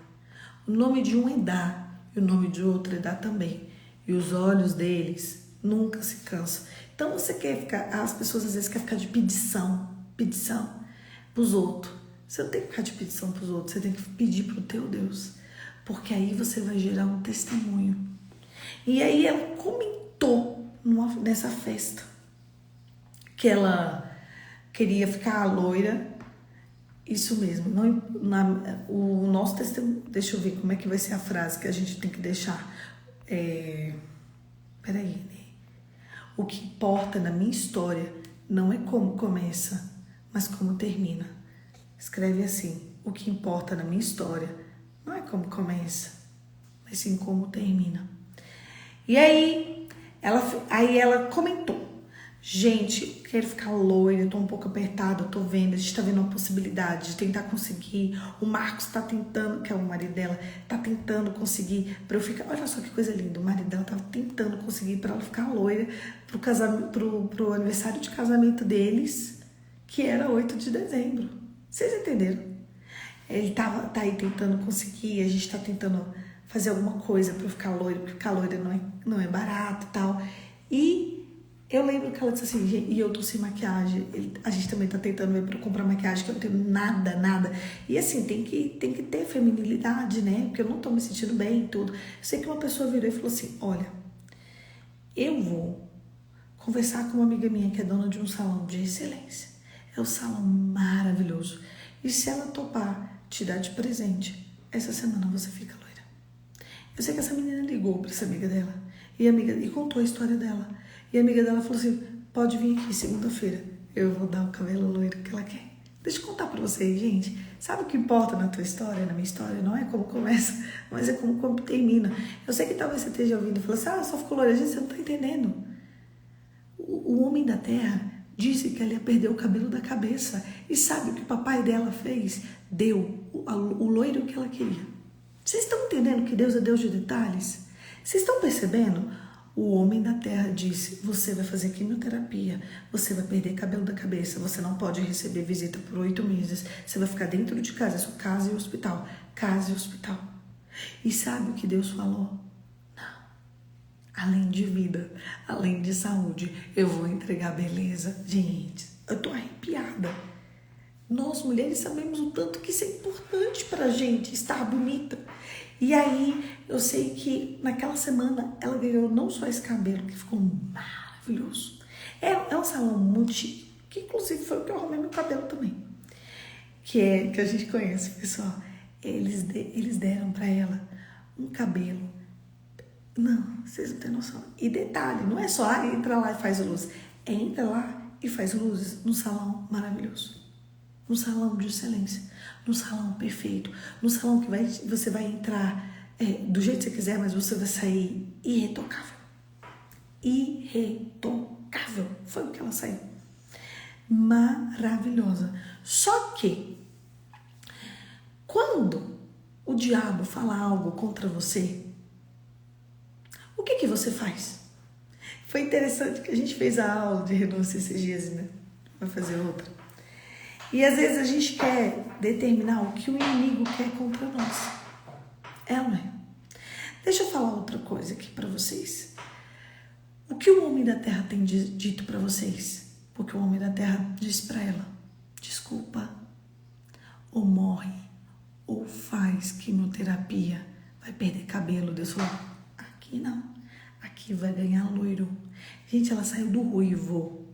O nome de um é Dá e o nome de outro é Dá também. E os olhos deles nunca se cansam. Então você quer ficar, as pessoas às vezes querem ficar de pedição pros outros. Você não tem que ficar de pedição pros outros, você tem que pedir pro teu Deus. Porque aí você vai gerar um testemunho. E aí ela comentou nessa festa que ela queria ficar loira. Isso mesmo. O nosso testemunho... Deixa eu ver como é que vai ser a frase que a gente tem que deixar. Peraí, né? O que importa na minha história não é como começa, mas como termina. Escreve assim: o que importa na minha história não é como começa, mas sim como termina. E aí ela comentou: gente, eu quero ficar loira, eu tô um pouco apertada, eu tô vendo, a gente tá vendo uma possibilidade de tentar conseguir. O Marcos tá tentando, que é o marido dela, tá tentando conseguir pra eu ficar. Olha só que coisa linda, o marido dela tava tentando conseguir pra ela ficar loira pro aniversário de casamento deles, que era 8 de dezembro. Vocês entenderam? Ele tá aí tentando conseguir, a gente tá tentando fazer alguma coisa pra eu ficar loira, porque ficar loira não é barato e tal. E Eu lembro que ela disse assim, e eu tô sem maquiagem, a gente também tá tentando ver pra comprar maquiagem, que eu não tenho nada. E assim, tem que ter feminilidade, né? Porque eu não tô me sentindo bem e tudo. Eu sei que uma pessoa virou e falou assim, olha, eu vou conversar com uma amiga minha que é dona de um salão de excelência. É um salão maravilhoso. E se ela topar te dar de presente, essa semana você fica loira. Eu sei que essa menina ligou pra essa amiga dela e contou a história dela. E a amiga dela falou assim, pode vir aqui segunda-feira, eu vou dar o cabelo loiro que ela quer. Deixa eu contar pra vocês, gente. Sabe o que importa na tua história, na minha história? Não é como começa, mas é como termina. Eu sei que talvez você esteja ouvindo e falando assim, só ficou loira. Gente, você não tá entendendo. O homem da terra disse que ela ia perder o cabelo da cabeça. E sabe o que o papai dela fez? Deu o loiro que ela queria. Vocês estão entendendo que Deus é Deus de detalhes? Vocês estão percebendo? O homem da terra disse, você vai fazer quimioterapia, você vai perder cabelo da cabeça, você não pode receber visita por 8 meses, você vai ficar dentro de casa, sua casa e hospital, casa e hospital. E sabe o que Deus falou? Não. Além de vida, além de saúde, eu vou entregar beleza. Gente, eu tô arrepiada. Nós mulheres sabemos o tanto que isso é importante pra gente, estar bonita. E aí, eu sei que naquela semana ela ganhou não só esse cabelo, que ficou maravilhoso. É um salão muito chique, que inclusive foi o que eu arrumei meu cabelo também. Que a gente conhece, pessoal. Eles deram pra ela um cabelo. Não, vocês não têm noção. E detalhe, não é só entra lá e faz luz. Entra lá e faz luzes num salão maravilhoso. Num salão de excelência, num salão perfeito, num salão que você vai entrar do jeito que você quiser, mas você vai sair irretocável. Irretocável. Foi o que ela saiu. Maravilhosa. Só que, quando o diabo fala algo contra você, o que você faz? Foi interessante que a gente fez a aula de renúncia esses dias, né? Vai fazer outra. E às vezes a gente quer determinar o que o inimigo quer contra nós. É ou não é? Deixa eu falar outra coisa aqui pra vocês. O que o homem da terra tem dito pra vocês? Porque o homem da terra diz pra ela, desculpa, ou morre, ou faz quimioterapia, vai perder cabelo. Deus falou, aqui não, aqui vai ganhar loiro. Gente, ela saiu do ruivo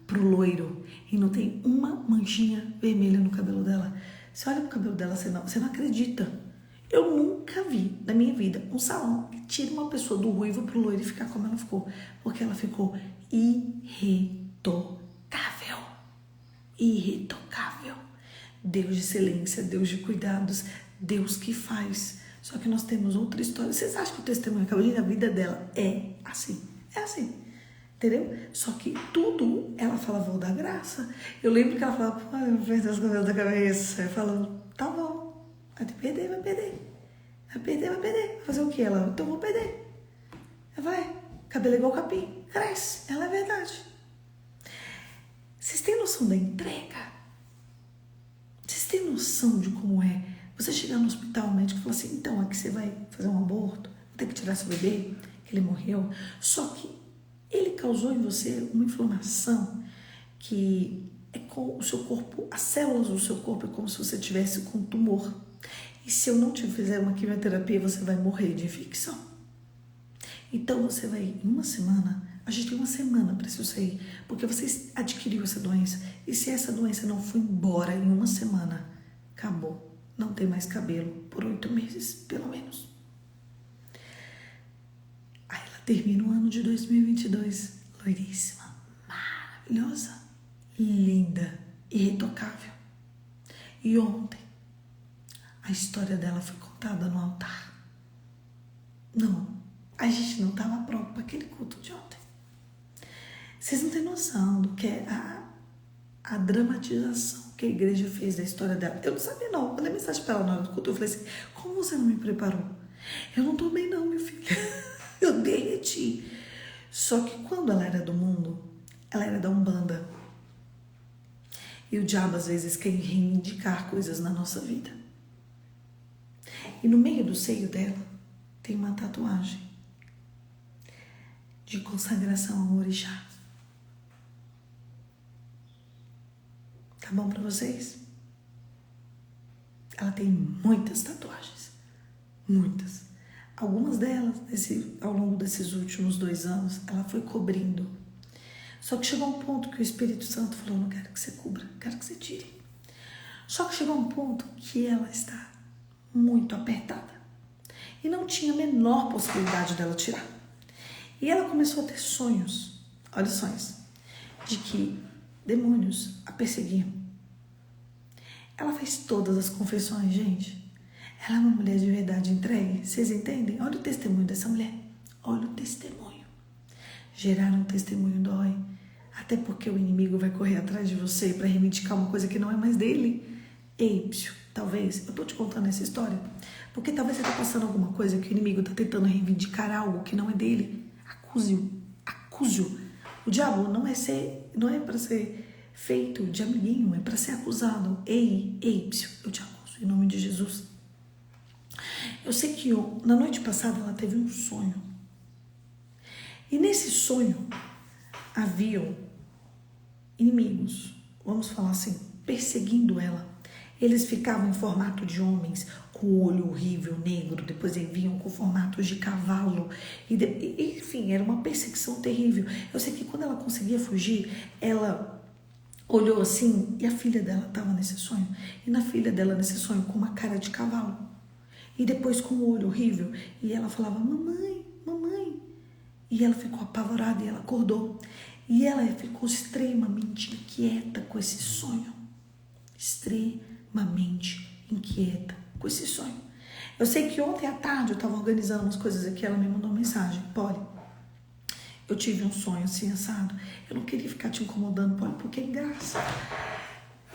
pro loiro e não tem uma manchinha vermelha no cabelo dela. Você olha pro cabelo dela, você não acredita. Eu nunca vi na minha vida um salão que tira uma pessoa do ruivo pro loiro e ficar como ela ficou. Porque ela ficou irretocável. Irretocável. Deus de excelência, Deus de cuidados, Deus que faz. Só que nós temos outra história. Vocês acham que o testemunho acabou da vida dela é assim? É assim. Entendeu? Só que tudo ela fala, vou dar graça. Eu lembro que ela falava, pô, eu vou perder os cabelos da cabeça. Eu falo, tá bom. Vai perder, vai perder. Vai perder, vai perder. Vai fazer o quê? Ela, então vou perder. Vai. Cabelo é igual capim. Cresce. Ela é verdade. Vocês têm noção da entrega? Vocês têm noção de como é? Você chegar no hospital, o médico fala assim, então aqui você vai fazer um aborto, vai ter que tirar seu bebê, que ele morreu. Só que ele causou em você uma inflamação que é com o seu corpo, as células do seu corpo é como se você tivesse com um tumor. E se eu não te fizer uma quimioterapia, você vai morrer de infecção. Então você vai, em uma semana, a gente tem uma semana para isso sair, porque você adquiriu essa doença. E se essa doença não for embora em uma semana, acabou. Não tem mais cabelo por 8 meses, pelo menos. Aí ela termina o ano de 2022, loiríssima, maravilhosa, linda, irretocável. E ontem, a história dela foi contada no altar. Não, a gente não estava pronto para aquele culto de ontem. Vocês não têm noção do que é a dramatização que a igreja fez da história dela. Eu não sabia não, eu mandei mensagem para ela na hora do culto, eu falei assim, como você não me preparou? Eu não tô bem não, minha filha. Eu derreti. Só que quando ela era do mundo, ela era da Umbanda. E o diabo às vezes quer reivindicar coisas na nossa vida. E no meio do seio dela tem uma tatuagem. de consagração ao orixá. Tá bom pra vocês? Ela tem muitas tatuagens. Muitas. Algumas delas, ao longo desses últimos 2 anos, ela foi cobrindo. Só que chegou um ponto que o Espírito Santo falou, não quero que você cubra, quero que você tire. Só que chegou um ponto que ela está muito apertada. E não tinha a menor possibilidade dela tirar. E ela começou a ter sonhos, olha os sonhos, de que demônios a perseguiam. Ela fez todas as confissões, gente. Ela é uma mulher de verdade entregue. Vocês entendem? Olha o testemunho dessa mulher. Olha o testemunho. Gerar um testemunho dói. Até porque o inimigo vai correr atrás de você para reivindicar uma coisa que não é mais dele. Ei, talvez, eu tô te contando essa história, porque talvez você tá passando alguma coisa que o inimigo tá tentando reivindicar algo que não é dele. Acuse-o. Acuse-o. O diabo não é para ser feito de amiguinho, é para ser acusado. Ei, eu te acuso em nome de Jesus. Eu sei que na noite passada ela teve um sonho. E nesse sonho haviam inimigos, vamos falar assim, perseguindo ela. Eles ficavam em formato de homens, com olho horrível, negro, depois eles vinham com formatos de cavalo. Enfim, era uma perseguição terrível. Eu sei que quando ela conseguia fugir, ela olhou assim e a filha dela estava nesse sonho. E na filha dela nesse sonho com uma cara de cavalo. E depois com um olho horrível. E ela falava, mamãe, mamãe. E ela ficou apavorada e ela acordou. E ela ficou extremamente inquieta com esse sonho. Extremamente inquieta com esse sonho. Eu sei que ontem à tarde eu estava organizando umas coisas aqui, ela me mandou uma mensagem. Polly, eu tive um sonho assim, assado. Eu não queria ficar te incomodando, Polly, porque é graça.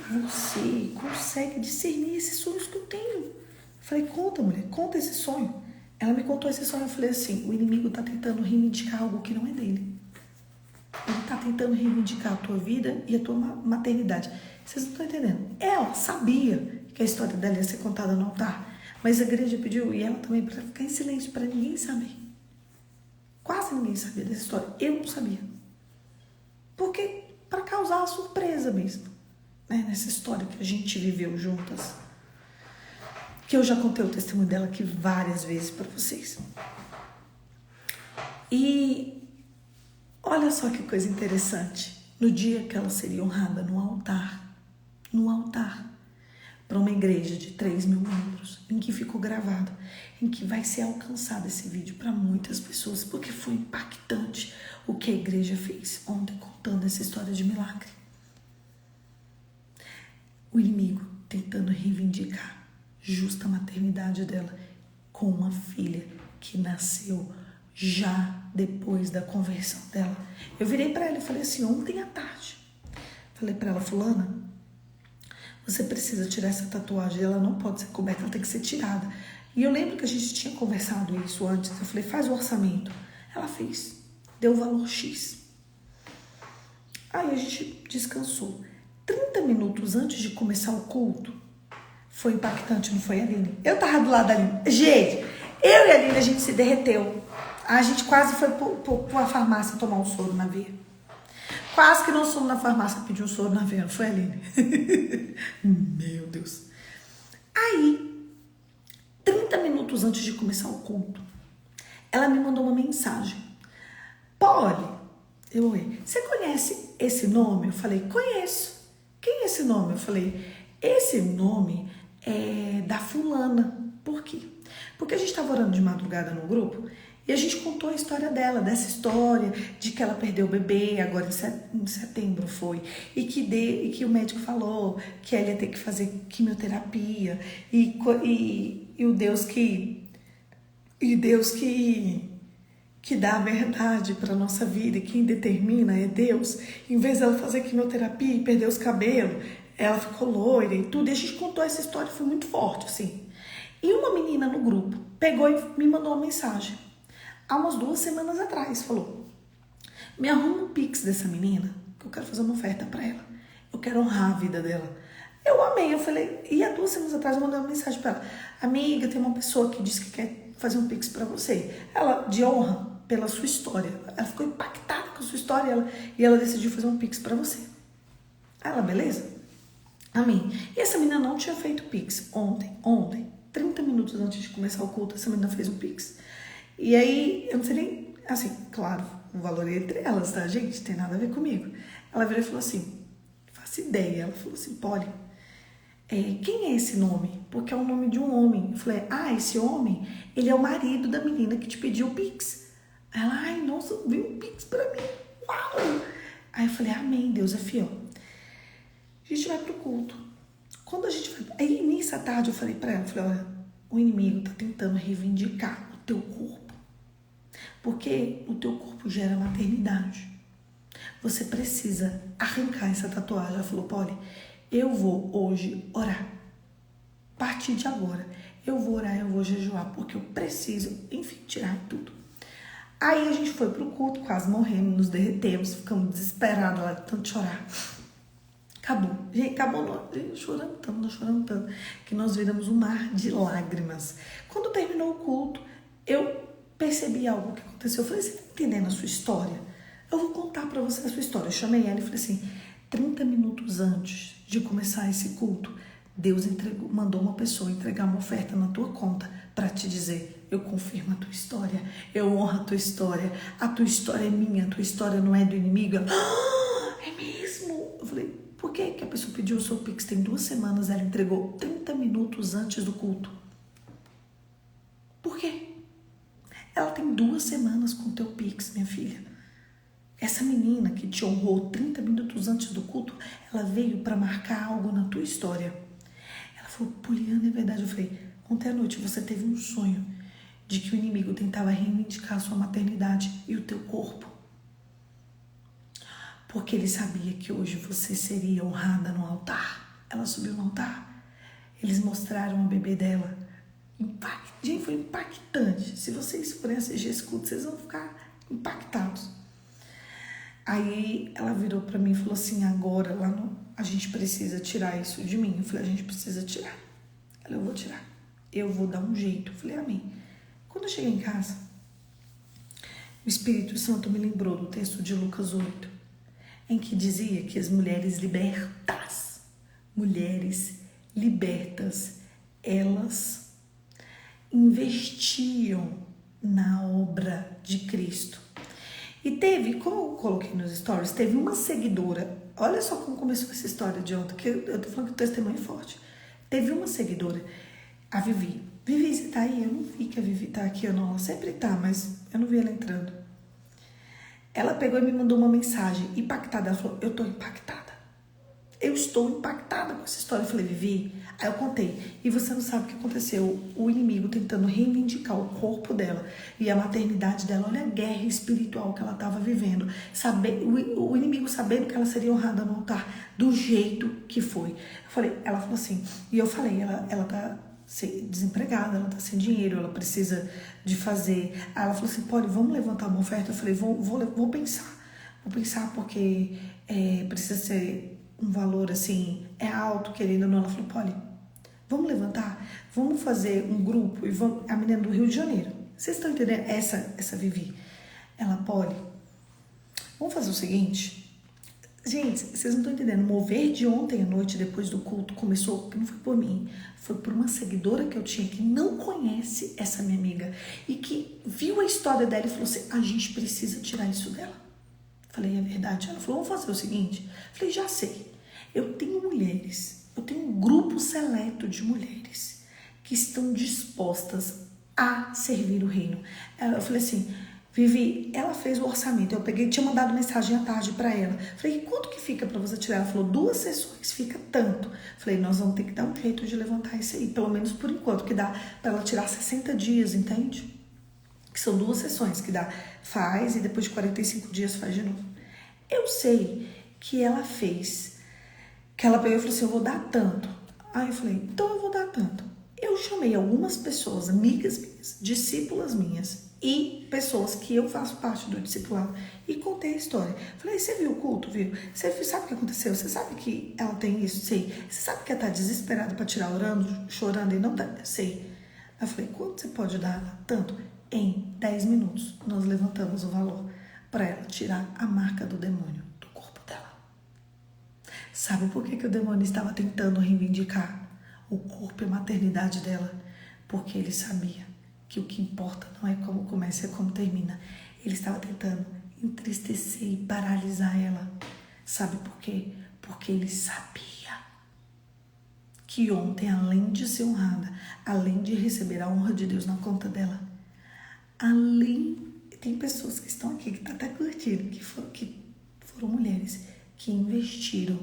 Você consegue discernir esses sonhos que eu tenho. Eu falei, conta, mulher, conta esse sonho. Ela me contou esse sonho, eu falei assim, o inimigo está tentando reivindicar algo que não é dele. Ele está tentando reivindicar a tua vida e a tua maternidade. Vocês não estão entendendo. Ela sabia que a história dela ia ser contada no altar, mas a igreja pediu, e ela também, para ficar em silêncio, para ninguém saber. Quase ninguém sabia dessa história. Eu não sabia. Porque, para causar a surpresa mesmo, né? Nessa história que a gente viveu juntas. Que eu já contei o testemunho dela aqui várias vezes para vocês. E olha só que coisa interessante. No dia que ela seria honrada no altar, para uma igreja de 3.000 membros, em que ficou gravado, em que vai ser alcançado esse vídeo para muitas pessoas, porque foi impactante o que a igreja fez ontem, contando essa história de milagre. O inimigo tentando reivindicar justa maternidade dela com uma filha que nasceu já depois da conversão dela. Eu virei para ela e falei assim, ontem à tarde, falei para ela, fulana, você precisa tirar essa tatuagem, ela não pode ser coberta, ela tem que ser tirada. E eu lembro que a gente tinha conversado isso antes, eu falei, faz o orçamento. Ela fez, deu o valor X. Aí a gente descansou. 30 minutos antes de começar o culto, foi impactante, não foi, Aline? Eu tava do lado da Aline. Gente, eu e a Aline, a gente se derreteu. A gente quase foi pra uma farmácia tomar um soro na veia. Quase que nós fomos na farmácia pedir um soro na veia, não foi, Aline? Meu Deus. Aí, 30 minutos antes de começar o culto, ela me mandou uma mensagem. Polly, você conhece esse nome? Eu falei, conheço. Quem é esse nome? Eu falei, esse nome é da fulana. Por quê? Porque a gente estava orando de madrugada no grupo e a gente contou a história dela, dessa história de que ela perdeu o bebê, agora em setembro foi, e que o médico falou que ela ia ter que fazer quimioterapia e o Deus que dá a verdade para a nossa vida e quem determina é Deus. Em vez dela fazer quimioterapia e perder os cabelos, ela ficou loira e tudo. E a gente contou essa história, foi muito forte, assim. E uma menina no grupo pegou e me mandou uma mensagem. Há umas 2 semanas atrás, falou, me arruma um pix dessa menina, que eu quero fazer uma oferta para ela. Eu quero honrar a vida dela. Eu amei, eu falei, e há 2 semanas atrás eu mandei uma mensagem para ela. Amiga, tem uma pessoa que disse que quer fazer um pix para você. Ela, de honra, pela sua história. Ela ficou impactada com a sua história e ela decidiu fazer um Pix pra você. Aí ela, beleza? Amém. E essa menina não tinha feito Pix ontem, 30 minutos antes de começar o culto, essa menina fez um Pix. E aí, eu não sei nem, assim, claro, o valor é entre elas, tá, gente? Tem nada a ver comigo. Ela virou e falou assim, faço ideia. Ela falou assim, Polly, quem é esse nome? Porque é o nome de um homem. Eu falei, esse homem, ele é o marido da menina que te pediu o Pix. Aí ela, ai, nossa, veio um Pix pra mim. Uau! Aí eu falei, amém, Deus é fiel. A gente vai pro culto. Quando a gente vai... Aí, nisso à tarde, eu falei pra ela, olha, o inimigo tá tentando reivindicar o teu corpo. Porque o teu corpo gera maternidade. Você precisa arrancar essa tatuagem. Ela falou, Polly, eu vou hoje orar. A partir de agora, eu vou orar, eu vou jejuar, porque eu preciso, enfim, tirar tudo. Aí a gente foi pro culto, quase morremos, nos derretemos, ficamos desesperados lá de tanto chorar. Acabou. Gente, acabou, chorando tanto, que nós viramos um mar de lágrimas. Quando terminou o culto, eu percebi algo que aconteceu. Eu falei, você tá entendendo a sua história? Eu vou contar pra você a sua história. Eu chamei ela e falei assim, 30 minutos antes de começar esse culto, Deus mandou uma pessoa entregar uma oferta na tua conta para te dizer, eu confirmo a tua história, eu honro a tua história é minha, a tua história não é do inimigo. É mesmo? Eu falei, por que a pessoa pediu o seu Pix? Tem 2 semanas, ela entregou 30 minutos antes do culto. Por quê? Ela tem 2 semanas com o teu Pix, minha filha. Essa menina que te honrou 30 minutos antes do culto, ela veio para marcar algo na tua história. Ela falou, Poliana, é verdade. Eu falei, ontem à noite você teve um sonho de que o inimigo tentava reivindicar a sua maternidade e o teu corpo. Porque ele sabia que hoje você seria honrada no altar. Ela subiu no altar. Eles mostraram o bebê dela. Gente, foi impactante. Se vocês forem assistir esse culto, vocês vão ficar impactados. Aí ela virou pra mim e falou assim, agora a gente precisa tirar isso de mim. Eu falei, a gente precisa tirar. Ela, eu vou tirar. Eu vou dar um jeito. Eu falei, amém. Quando eu cheguei em casa, o Espírito Santo me lembrou do texto de Lucas 8, em que dizia que as mulheres libertas, elas investiam na obra de Cristo. E teve, como eu coloquei nos stories, teve uma seguidora, olha só como começou essa história de ontem, que eu tô falando que o testemunho é forte. Teve uma seguidora, a Vivi. Vivi, você tá aí? Eu não vi que a Vivi tá aqui ou não, ela sempre tá, mas eu não vi ela entrando. Ela pegou e me mandou uma mensagem impactada, ela falou, eu tô impactada. Eu estou impactada com essa história. Eu falei, Vivi, aí eu contei. E você não sabe o que aconteceu. O inimigo tentando reivindicar o corpo dela e a maternidade dela. Olha a guerra espiritual que ela estava vivendo. O inimigo sabendo que ela seria honrada no altar do jeito que foi. Ela falou assim, e eu falei, ela tá desempregada, ela tá sem dinheiro, ela precisa de fazer. Aí ela falou assim, Polly, vamos levantar uma oferta? Eu falei, vou pensar. Vou pensar porque precisa ser um valor assim, é alto, querendo ou não. Ela falou, Polly, vamos levantar? Vamos fazer um grupo e vamos... A menina do Rio de Janeiro. Vocês estão entendendo? Essa Vivi. Ela, Polly, vamos fazer o seguinte... Gente, vocês não estão entendendo. O mover de ontem à noite, depois do culto, começou, que não foi por mim, foi por uma seguidora que eu tinha, que não conhece essa minha amiga, e que viu a história dela e falou assim, a gente precisa tirar isso dela. Falei, é verdade. Ela falou, vamos fazer o seguinte. Falei, já sei. Eu tenho um grupo seleto de mulheres que estão dispostas a servir o reino. Eu falei assim, Vivi, ela fez o orçamento. Eu tinha mandado mensagem à tarde pra ela. Falei, quanto que fica pra você tirar? Ela falou, 2 sessões, fica tanto. Falei, nós vamos ter que dar um jeito de levantar isso aí, pelo menos por enquanto, que dá pra ela tirar 60 dias, entende? Que são 2 sessões, que dá, faz e depois de 45 dias faz de novo. Eu sei que ela fez, que ela pegou e falou assim, eu vou dar tanto. Aí eu falei, então eu vou dar tanto. Eu chamei algumas pessoas, amigas minhas, discípulas minhas e pessoas que eu faço parte do discipulado e contei a história. Falei, você viu o culto, viu? Você sabe o que aconteceu? Você sabe que ela tem isso? Sei. Você sabe que ela tá desesperada para tirar orando, chorando e não tá? Sei. Aí eu falei, quanto você pode dar? Tanto. Em 10 minutos, nós levantamos o valor para ela tirar a marca do demônio do corpo dela. Sabe por que o demônio estava tentando reivindicar o corpo e a maternidade dela? Porque ele sabia que o que importa não é como começa, é como termina. Ele estava tentando entristecer e paralisar ela. Sabe por quê? Porque ele sabia que ontem, além de ser honrada, além de receber a honra de Deus na conta dela, tem pessoas que estão aqui, que estão até curtindo, que foram mulheres que investiram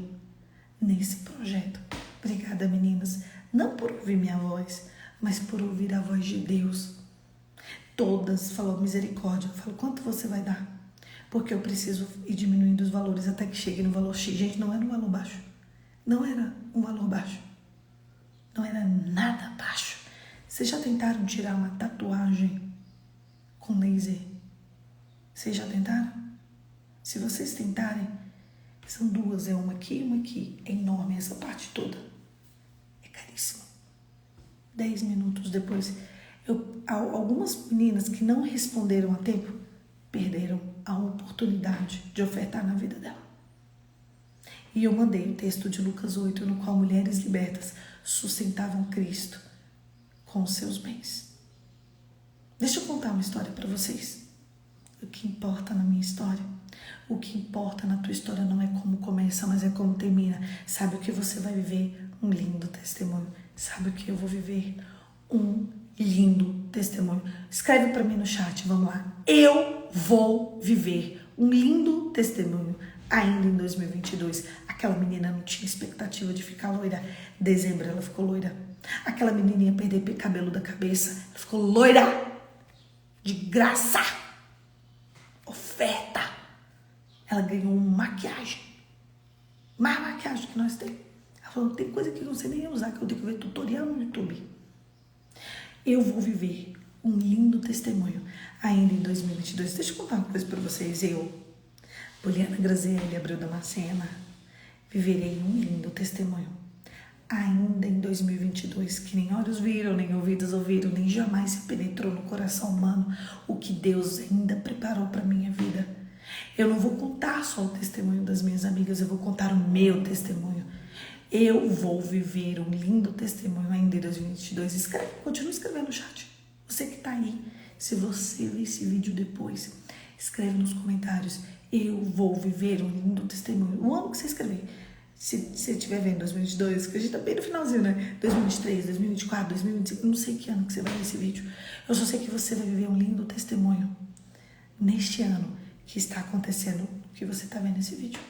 nesse projeto. Obrigada, meninas. Não por ouvir minha voz, mas por ouvir a voz de Deus. Todas falou misericórdia. Eu falo, quanto você vai dar? Porque eu preciso ir diminuindo os valores até que chegue no valor X. Gente, não era um valor baixo. Não era um valor baixo. Não era nada baixo. Vocês já tentaram tirar uma tatuagem com laser? Vocês já tentaram? Se vocês tentarem, são duas, é uma aqui e uma aqui. É enorme essa parte toda. É caríssimo. 10 minutos depois, algumas meninas que não responderam a tempo, perderam a oportunidade de ofertar na vida dela. E eu mandei o texto de Lucas 8, no qual mulheres libertas sustentavam Cristo com os seus bens. Deixa eu contar uma história para vocês. O que importa na minha história, o que importa na tua história não é como começa, mas é como termina. Sabe o que você vai viver? Um lindo testemunho. Sabe o que eu vou viver? Um lindo testemunho. Escreve para mim no chat, vamos lá. Eu vou viver um lindo testemunho ainda em 2022. Aquela menina não tinha expectativa de ficar loira. Dezembro ela ficou loira. Aquela menininha perder cabelo da cabeça, ela ficou loira. De graça. Oferta. Ela ganhou uma maquiagem. Mais maquiagem que nós temos. Ela falou, tem coisa que eu não sei nem usar, que eu tenho que ver tutorial no YouTube. Eu vou viver um lindo testemunho ainda em 2022. Deixa eu contar uma coisa para vocês. Eu, Poliana Graziele Abreu Damascena, viverei um lindo testemunho ainda em 2022, que nem olhos viram, nem ouvidos ouviram, nem jamais se penetrou no coração humano o que Deus ainda preparou para minha vida. Eu não vou contar só o testemunho das minhas amigas, eu vou contar o meu testemunho. Eu vou viver um lindo testemunho ainda em 2022. Escreve, continua escrevendo no chat. Você que tá aí, se você ver esse vídeo depois, escreve nos comentários. Eu vou viver um lindo testemunho. O ano que você escrever. Se você estiver vendo 2022, que a gente tá bem no finalzinho, né? 2023, 2024, 2025, não sei que ano que você vai ver esse vídeo. Eu só sei que você vai viver um lindo testemunho neste ano que está acontecendo, que você tá vendo esse vídeo.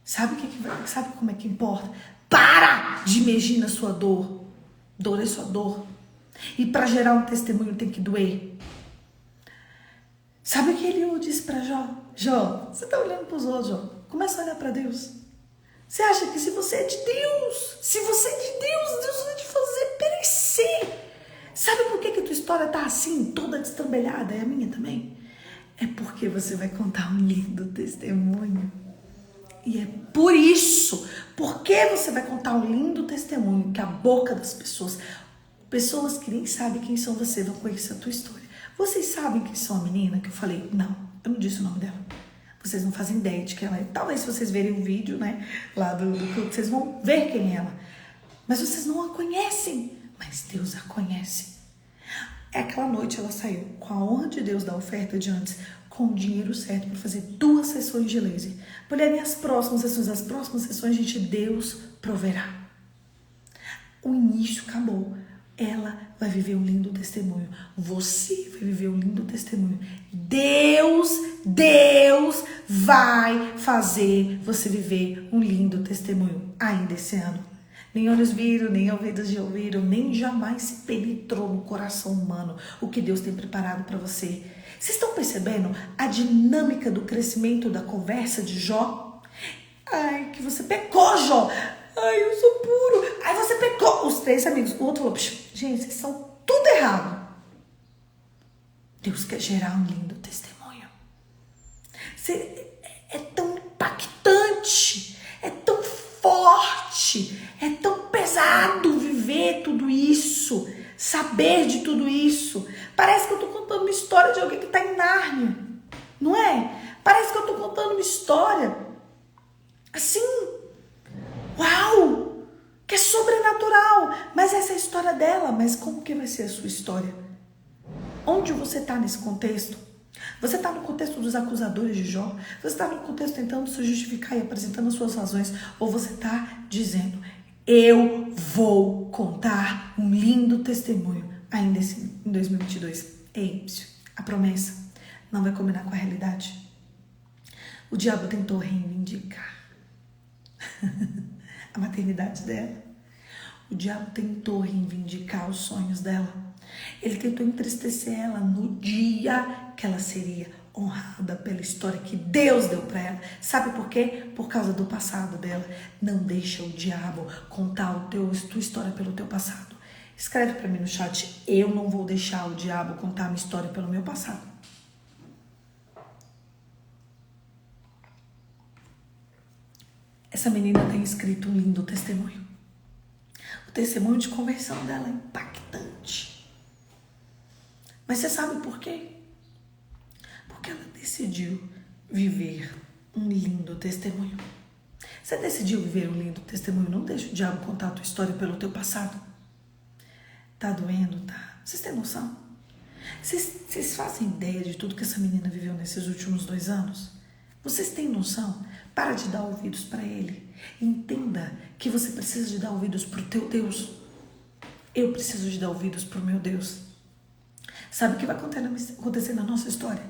Sabe como é que importa? Para de imergir na sua dor. Dor é sua dor. E para gerar um testemunho tem que doer. Sabe o que ele disse para Jó? Jó, você tá olhando para os outros, Jó. Começa a olhar para Deus. Você acha que se você é de Deus, Deus vai te fazer perecer. Sabe por que a tua história tá assim, toda destrambelhada? É a minha também. É porque você vai contar um lindo testemunho. E é por isso, porque você vai contar um lindo testemunho, que a boca das pessoas que nem sabem quem são você, vão conhecer a tua história. Vocês sabem quem são a menina que eu falei? Não, eu não disse o nome dela. Vocês não fazem ideia de quem ela é. Talvez se vocês verem um vídeo, né, lá do clube, vocês vão ver quem é ela. Mas vocês não a conhecem, mas Deus a conhece. Aquela noite ela saiu com a honra de Deus da oferta de antes, com o dinheiro certo para fazer 2 sessões de laser. Porém, as próximas sessões, gente, Deus proverá. O início acabou. Ela vai viver um lindo testemunho. Você vai viver um lindo testemunho. Deus vai fazer você viver um lindo testemunho ainda esse ano. Nem olhos viram, nem ouvidos já ouviram, nem jamais se penetrou no coração humano o que Deus tem preparado para você. Vocês estão percebendo a dinâmica do crescimento da conversa de Jó? Ai, que você pecou, Jó. Ai, eu sou puro. Ai, você pecou. Os 3 amigos. O outro falou, gente, vocês são tudo errado. Deus quer gerar um lindo testemunho. É tão impactante. É tão forte. É tão pesado viver tudo isso. Sabe? saber de tudo isso. Parece que eu estou contando uma história de alguém que está em Nárnia, não é? Parece que eu estou contando uma história assim, uau, que é sobrenatural. Mas essa é a história dela. Mas como que vai ser a sua história? Onde você está nesse contexto? Você está no contexto dos acusadores de Jó? Você está no contexto tentando se justificar e apresentando as suas razões? Ou você está dizendo, eu vou contar um lindo testemunho ainda em 2022? Ei, a promessa não vai combinar com a realidade. O diabo tentou reivindicar a maternidade dela. O diabo tentou reivindicar os sonhos dela. Ele tentou entristecer ela no dia que ela seria honrada pela história que Deus deu para ela. Sabe por quê? Por causa do passado dela. Não deixa o diabo contar tua história pelo teu passado. Escreve para mim no chat, eu não vou deixar o diabo contar a minha história pelo meu passado. Essa menina tem escrito um lindo testemunho. O testemunho de conversão dela é impactante. Mas você sabe por quê? Porque ela decidiu viver um lindo testemunho. Você decidiu viver um lindo testemunho, não deixa o diabo contar a tua história pelo teu passado. Tá doendo, tá? Vocês têm noção? Vocês fazem ideia de tudo que essa menina viveu nesses últimos 2 anos? Vocês têm noção? Para de dar ouvidos para ele. Entenda que você precisa de dar ouvidos para o teu Deus. Eu preciso de dar ouvidos para o meu Deus. Sabe o que vai acontecer na nossa história?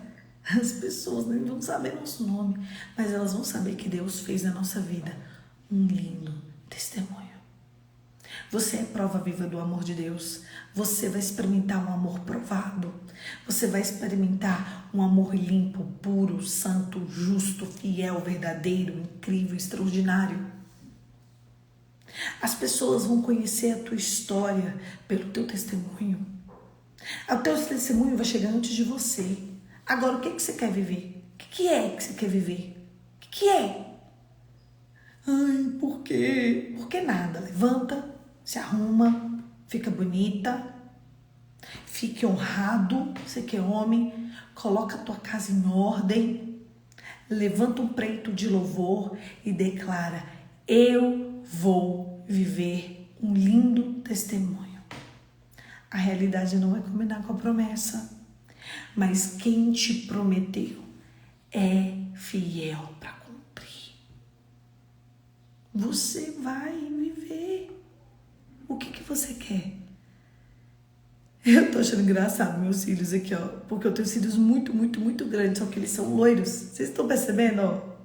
As pessoas nem vão saber nosso nome, mas elas vão saber que Deus fez na nossa vida um lindo testemunho. Você é prova viva do amor de Deus. Você vai experimentar um amor provado. Você vai experimentar um amor limpo, puro, santo, justo, fiel, verdadeiro, incrível, extraordinário. As pessoas vão conhecer a tua história pelo teu testemunho. O teu testemunho vai chegar antes de você. Agora, o que você quer viver? O que é que você quer viver? O que é? Ai, por quê? Por que nada? Levanta, se arruma, fica bonita, fique honrado, você que é homem, coloca a tua casa em ordem, levanta um preito de louvor e declara, eu vou viver um lindo testemunho. A realidade não vai combinar com a promessa, mas quem te prometeu é fiel para cumprir. Você vai viver. O que você quer? Eu tô achando engraçado meus cílios aqui, ó. Porque eu tenho cílios muito, muito, muito grandes, só que eles são loiros. Vocês estão percebendo, ó?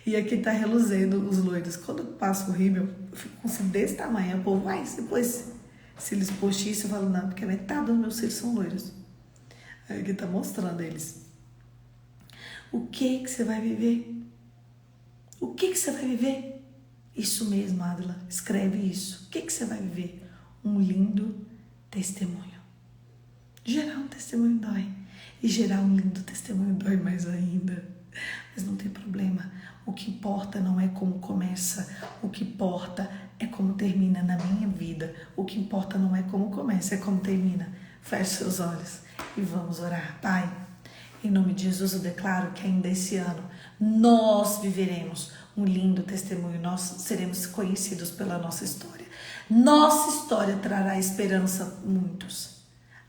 E aqui tá reluzendo os loiros. Quando eu passo o rímel, eu fico com cílio desse tamanho. O povo vai, depois cílios postiços, eu falo, não, porque metade dos meus cílios são loiros. Aí aqui tá mostrando eles. O que você vai viver? O que você vai viver? Isso mesmo, Adela. Escreve isso. O que você vai viver? Um lindo testemunho. Gerar um testemunho dói. E gerar um lindo testemunho dói mais ainda. Mas não tem problema. O que importa não é como começa. O que importa é como termina na minha vida. O que importa não é como começa, é como termina. Feche seus olhos e vamos orar. Pai, em nome de Jesus eu declaro que ainda esse ano nós viveremos um lindo testemunho. Nós seremos conhecidos pela nossa história. Nossa história trará esperança a muitos.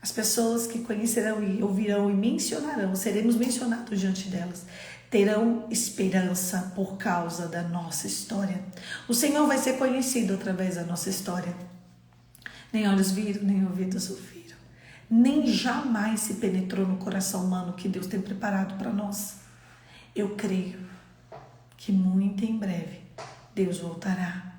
As pessoas que conhecerão e ouvirão e mencionarão, seremos mencionados diante delas, terão esperança por causa da nossa história. O Senhor vai ser conhecido através da nossa história. Nem olhos viram, nem ouvidos ouviram, nem jamais se penetrou no coração humano que Deus tem preparado para nós. Eu creio que muito em breve Deus voltará.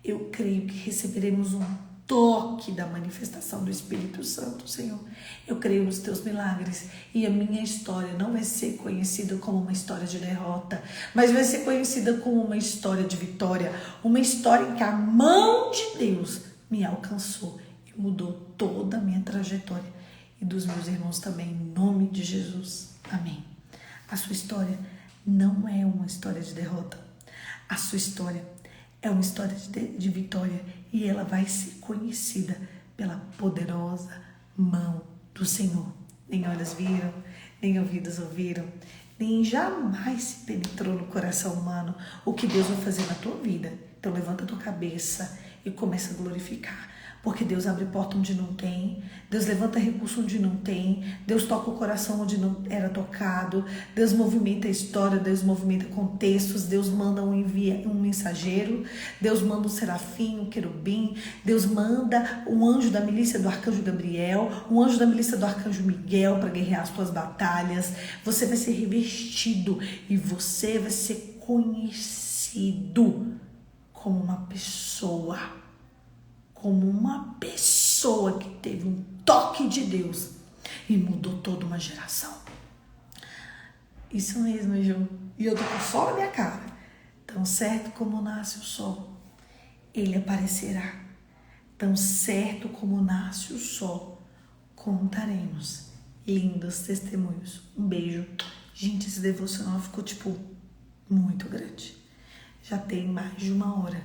Eu creio que receberemos um toque da manifestação do Espírito Santo, Senhor. Eu creio nos teus milagres e a minha história não vai ser conhecida como uma história de derrota, mas vai ser conhecida como uma história de vitória, uma história em que a mão de Deus me alcançou e mudou toda a minha trajetória e dos meus irmãos também, em nome de Jesus. Amém. A sua história não é uma história de derrota. A sua história é uma história de vitória e ela vai ser conhecida pela poderosa mão do Senhor. Nem olhos viram, nem ouvidos ouviram, nem jamais se penetrou no coração humano o que Deus vai fazer na tua vida. Então levanta a tua cabeça e começa a glorificar. Porque Deus abre porta onde não tem, Deus levanta recurso onde não tem, Deus toca o coração onde não era tocado, Deus movimenta a história, Deus movimenta contextos, Deus manda um mensageiro, Deus manda um serafim, um querubim, Deus manda um anjo da milícia do arcanjo Gabriel, um anjo da milícia do arcanjo Miguel para guerrear as tuas batalhas. Você vai ser revestido e você vai ser conhecido como uma pessoa que teve um toque de Deus e mudou toda uma geração. Isso mesmo, Ju. E eu tô com sol na minha cara. Tão certo como nasce o sol, ele aparecerá. Tão certo como nasce o sol, contaremos lindos testemunhos. Um beijo. Gente, esse devocional ficou, muito grande. Já tem mais de 1 hora,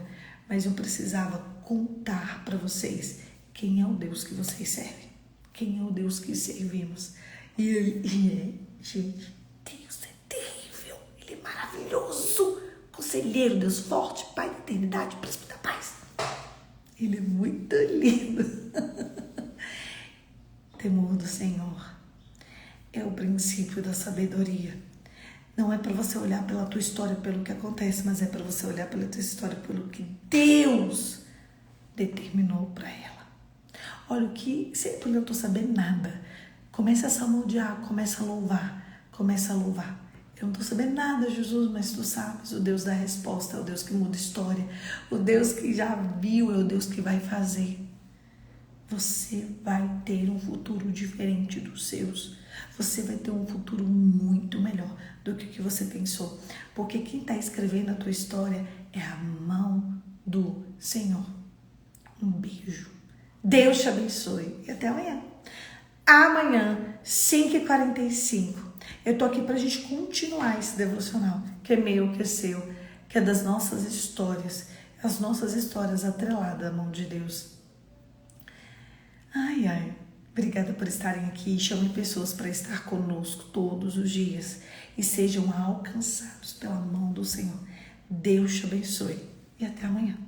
mas eu precisava contar para vocês quem é o Deus que vocês servem, quem é o Deus que servimos. Gente, Deus é terrível, Ele é maravilhoso, conselheiro, Deus forte, Pai da eternidade, príncipe da paz. Ele é muito lindo. Temor do Senhor é o princípio da sabedoria. Não é para você olhar pela tua história, pelo que acontece, mas é para você olhar pela tua história, pelo que Deus determinou para ela. Olha, o que sempre eu não estou sabendo nada. Começa a salmodiar, começa a louvar, começa a louvar. Eu não estou sabendo nada, Jesus, mas tu sabes, o Deus da resposta, é o Deus que muda história, o Deus que já viu, é o Deus que vai fazer. Você vai ter um futuro diferente dos seus. Você vai ter um futuro muito melhor do que o que você pensou. Porque quem está escrevendo a tua história é a mão do Senhor. Um beijo. Deus te abençoe. E até amanhã. Amanhã, 5h45. Eu tô aqui pra gente continuar esse devocional. Que é meu, que é seu. Que é das nossas histórias. As nossas histórias atreladas à mão de Deus. Ai, ai. Obrigada por estarem aqui. Chame pessoas para estar conosco todos os dias. E sejam alcançados pela mão do Senhor. Deus te abençoe. E até amanhã.